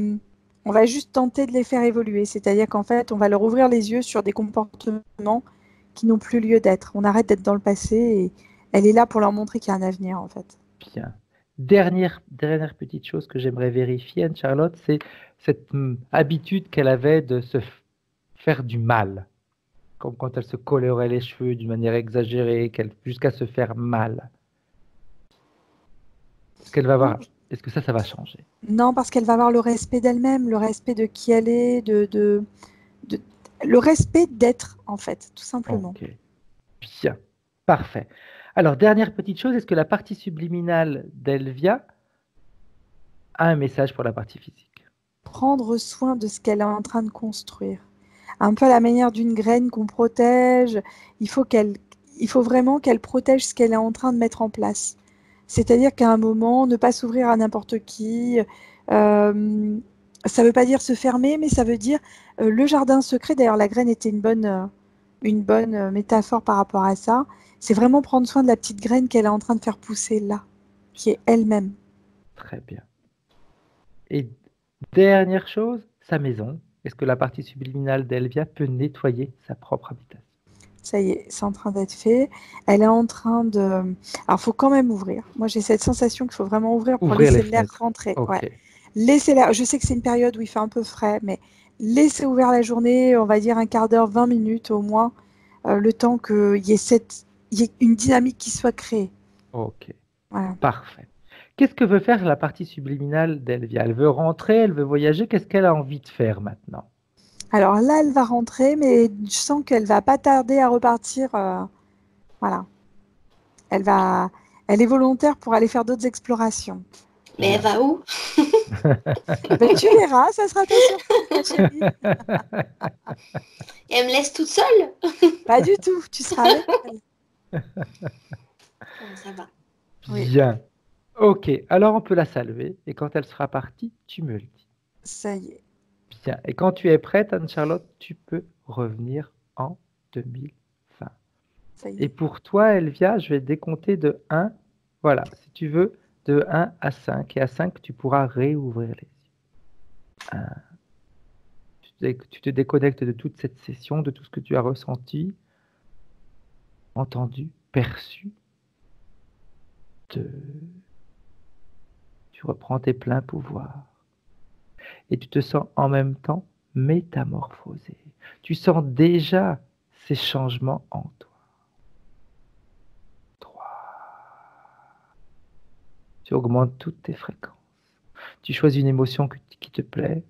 on va juste tenter de les faire évoluer. C'est-à-dire qu'en fait, on va leur ouvrir les yeux sur des comportements qui n'ont plus lieu d'être. On arrête d'être dans le passé et elle est là pour leur montrer qu'il y a un avenir en fait. Bien. Dernière petite chose que j'aimerais vérifier, Anne-Charlotte, c'est cette habitude qu'elle avait de se faire du mal. Comme quand elle se colorait les cheveux d'une manière exagérée, jusqu'à se faire mal. Est-ce que ça va changer? Non, parce qu'elle va avoir le respect d'elle-même, le respect de qui elle est, le respect d'être, en fait, tout simplement. Ok. Bien. Parfait. Alors, dernière petite chose, est-ce que la partie subliminale d'Elvia a un message pour la partie physique? Prendre soin de ce qu'elle est en train de construire. Un peu à la manière d'une graine qu'on protège, il faut vraiment qu'elle protège ce qu'elle est en train de mettre en place. C'est-à-dire qu'à un moment, ne pas s'ouvrir à n'importe qui. Ça ne veut pas dire se fermer, mais ça veut dire le jardin secret. D'ailleurs, la graine était une bonne métaphore par rapport à ça. C'est vraiment prendre soin de la petite graine qu'elle est en train de faire pousser là, qui est elle-même. Très bien. Et dernière chose, sa maison. Est-ce que la partie subliminale d'Elvia peut nettoyer sa propre habitation? Ça y est, c'est en train d'être fait. Elle est en train de... Alors, il faut quand même ouvrir. Moi, j'ai cette sensation qu'il faut vraiment ouvrir pour laisser l'air rentrer. Okay. Ouais. Laisser l'air. Je sais que c'est une période où il fait un peu frais, mais laisser ouvert la journée, on va dire un quart d'heure, 20 minutes au moins, le temps qu'il y ait une dynamique qui soit créée. Ok. Voilà. Parfait. Qu'est-ce que veut faire la partie subliminale d'Elvia? Elle veut rentrer, elle veut voyager. Qu'est-ce qu'elle a envie de faire maintenant? Alors là, elle va rentrer, mais je sens qu'elle va pas tarder à repartir. Voilà. Elle est volontaire pour aller faire d'autres explorations. Mais elle va où? Ben, tu verras, ça sera ta surprise, ma chérie. Et elle me laisse toute seule? Pas du tout, tu seras avec elle. Ça va. Bien. Ok, alors on peut la saluer. Et quand elle sera partie, tu me le dis. Ça y est. Bien. Et quand tu es prête, Anne-Charlotte, tu peux revenir en 2020. Ça y est. Et pour toi, Elvia, je vais décompter de 1. Voilà, si tu veux, de 1 à 5. Et à 5, tu pourras réouvrir les yeux. 1. Tu te déconnectes de toute cette session, de tout ce que tu as ressenti, entendu, perçu. 2. Tu reprends tes pleins pouvoirs. Et tu te sens en même temps métamorphosé. Tu sens déjà ces changements en toi. 3. Tu augmentes toutes tes fréquences. Tu choisis une émotion qui te plaît,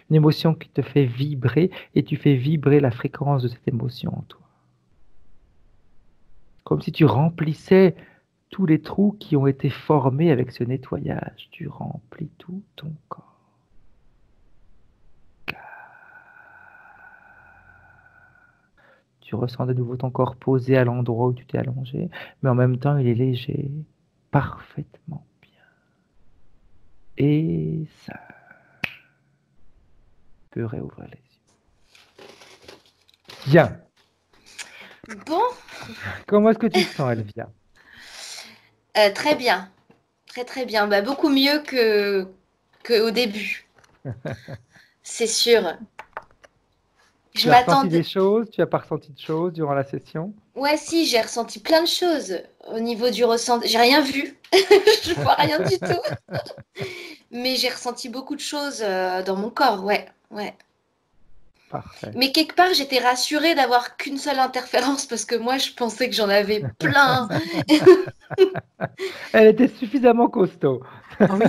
une émotion qui te fait vibrer, et tu fais vibrer la fréquence de cette émotion en toi. Comme si tu remplissais tous les trous qui ont été formés avec ce nettoyage. Tu remplis tout ton corps. Tu ressens de nouveau ton corps posé à l'endroit où tu t'es allongé, mais en même temps, il est léger, parfaitement bien. Et ça peut réouvrir les yeux. Bien. Bon, Comment est-ce que tu te sens, Elvia? très bien. Très très bien. Bah, beaucoup mieux que au début. C'est sûr. Je Tu as ressenti m'attendais. des choses? Tu n'as pas ressenti de choses durant la session? Ouais, si, j'ai ressenti plein de choses au niveau du ressenti. J'ai rien vu. Je vois rien du tout. Mais j'ai ressenti beaucoup de choses dans mon corps, ouais, ouais. Parfait. Mais quelque part, j'étais rassurée d'avoir qu'une seule interférence parce que moi, je pensais que j'en avais plein. Elle était suffisamment costaud. Ah oui.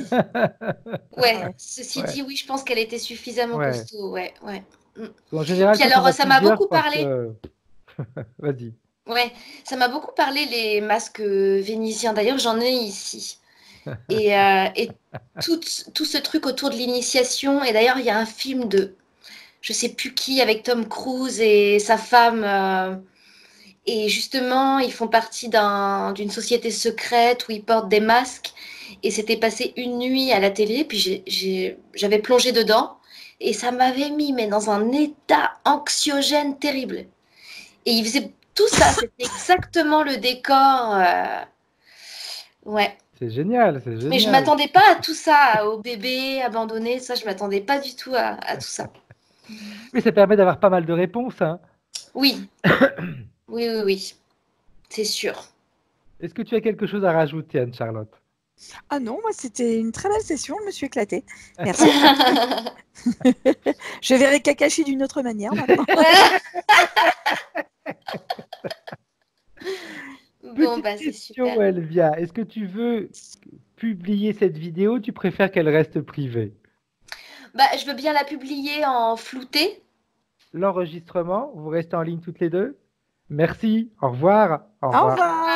Ouais, ceci Ouais. dit, oui, je pense qu'elle était suffisamment Ouais. costaud, ouais, ouais. En général, Puis quand il y en alors, a ça m'a plusieurs, je beaucoup pense parlé. que... Vas-y. Ouais, ça m'a beaucoup parlé les masques vénitiens. D'ailleurs, j'en ai ici. Et tout ce truc autour de l'initiation. Et d'ailleurs, il y a un film de, je sais plus qui, avec Tom Cruise et sa femme. Et justement, ils font partie d'une société secrète où ils portent des masques. Et c'était passé une nuit à la télé. Puis j'avais plongé dedans. Et ça m'avait mis mais dans un état anxiogène terrible. Et ils faisaient tout ça. C'était exactement le décor. Ouais. C'est génial, c'est Mais je génial. m'attendais pas à tout ça, au bébé abandonné, ça, je m'attendais pas du tout à tout ça. Mais ça permet d'avoir pas mal de réponses, hein. Oui, oui, oui, oui, c'est sûr. Est-ce que tu as quelque chose à rajouter, Anne-Charlotte? Ah non, moi c'était une très belle session, je me suis éclatée. Merci. Je verrai Kakashi d'une autre manière maintenant. Bon, Petite bah c'est question, super. Elvia. Est-ce que tu veux publier cette vidéo? Tu préfères qu'elle reste privée? Bah, je veux bien la publier en flouté. L'enregistrement, vous restez en ligne toutes les deux? Merci. Au revoir. Au Au revoir. revoir.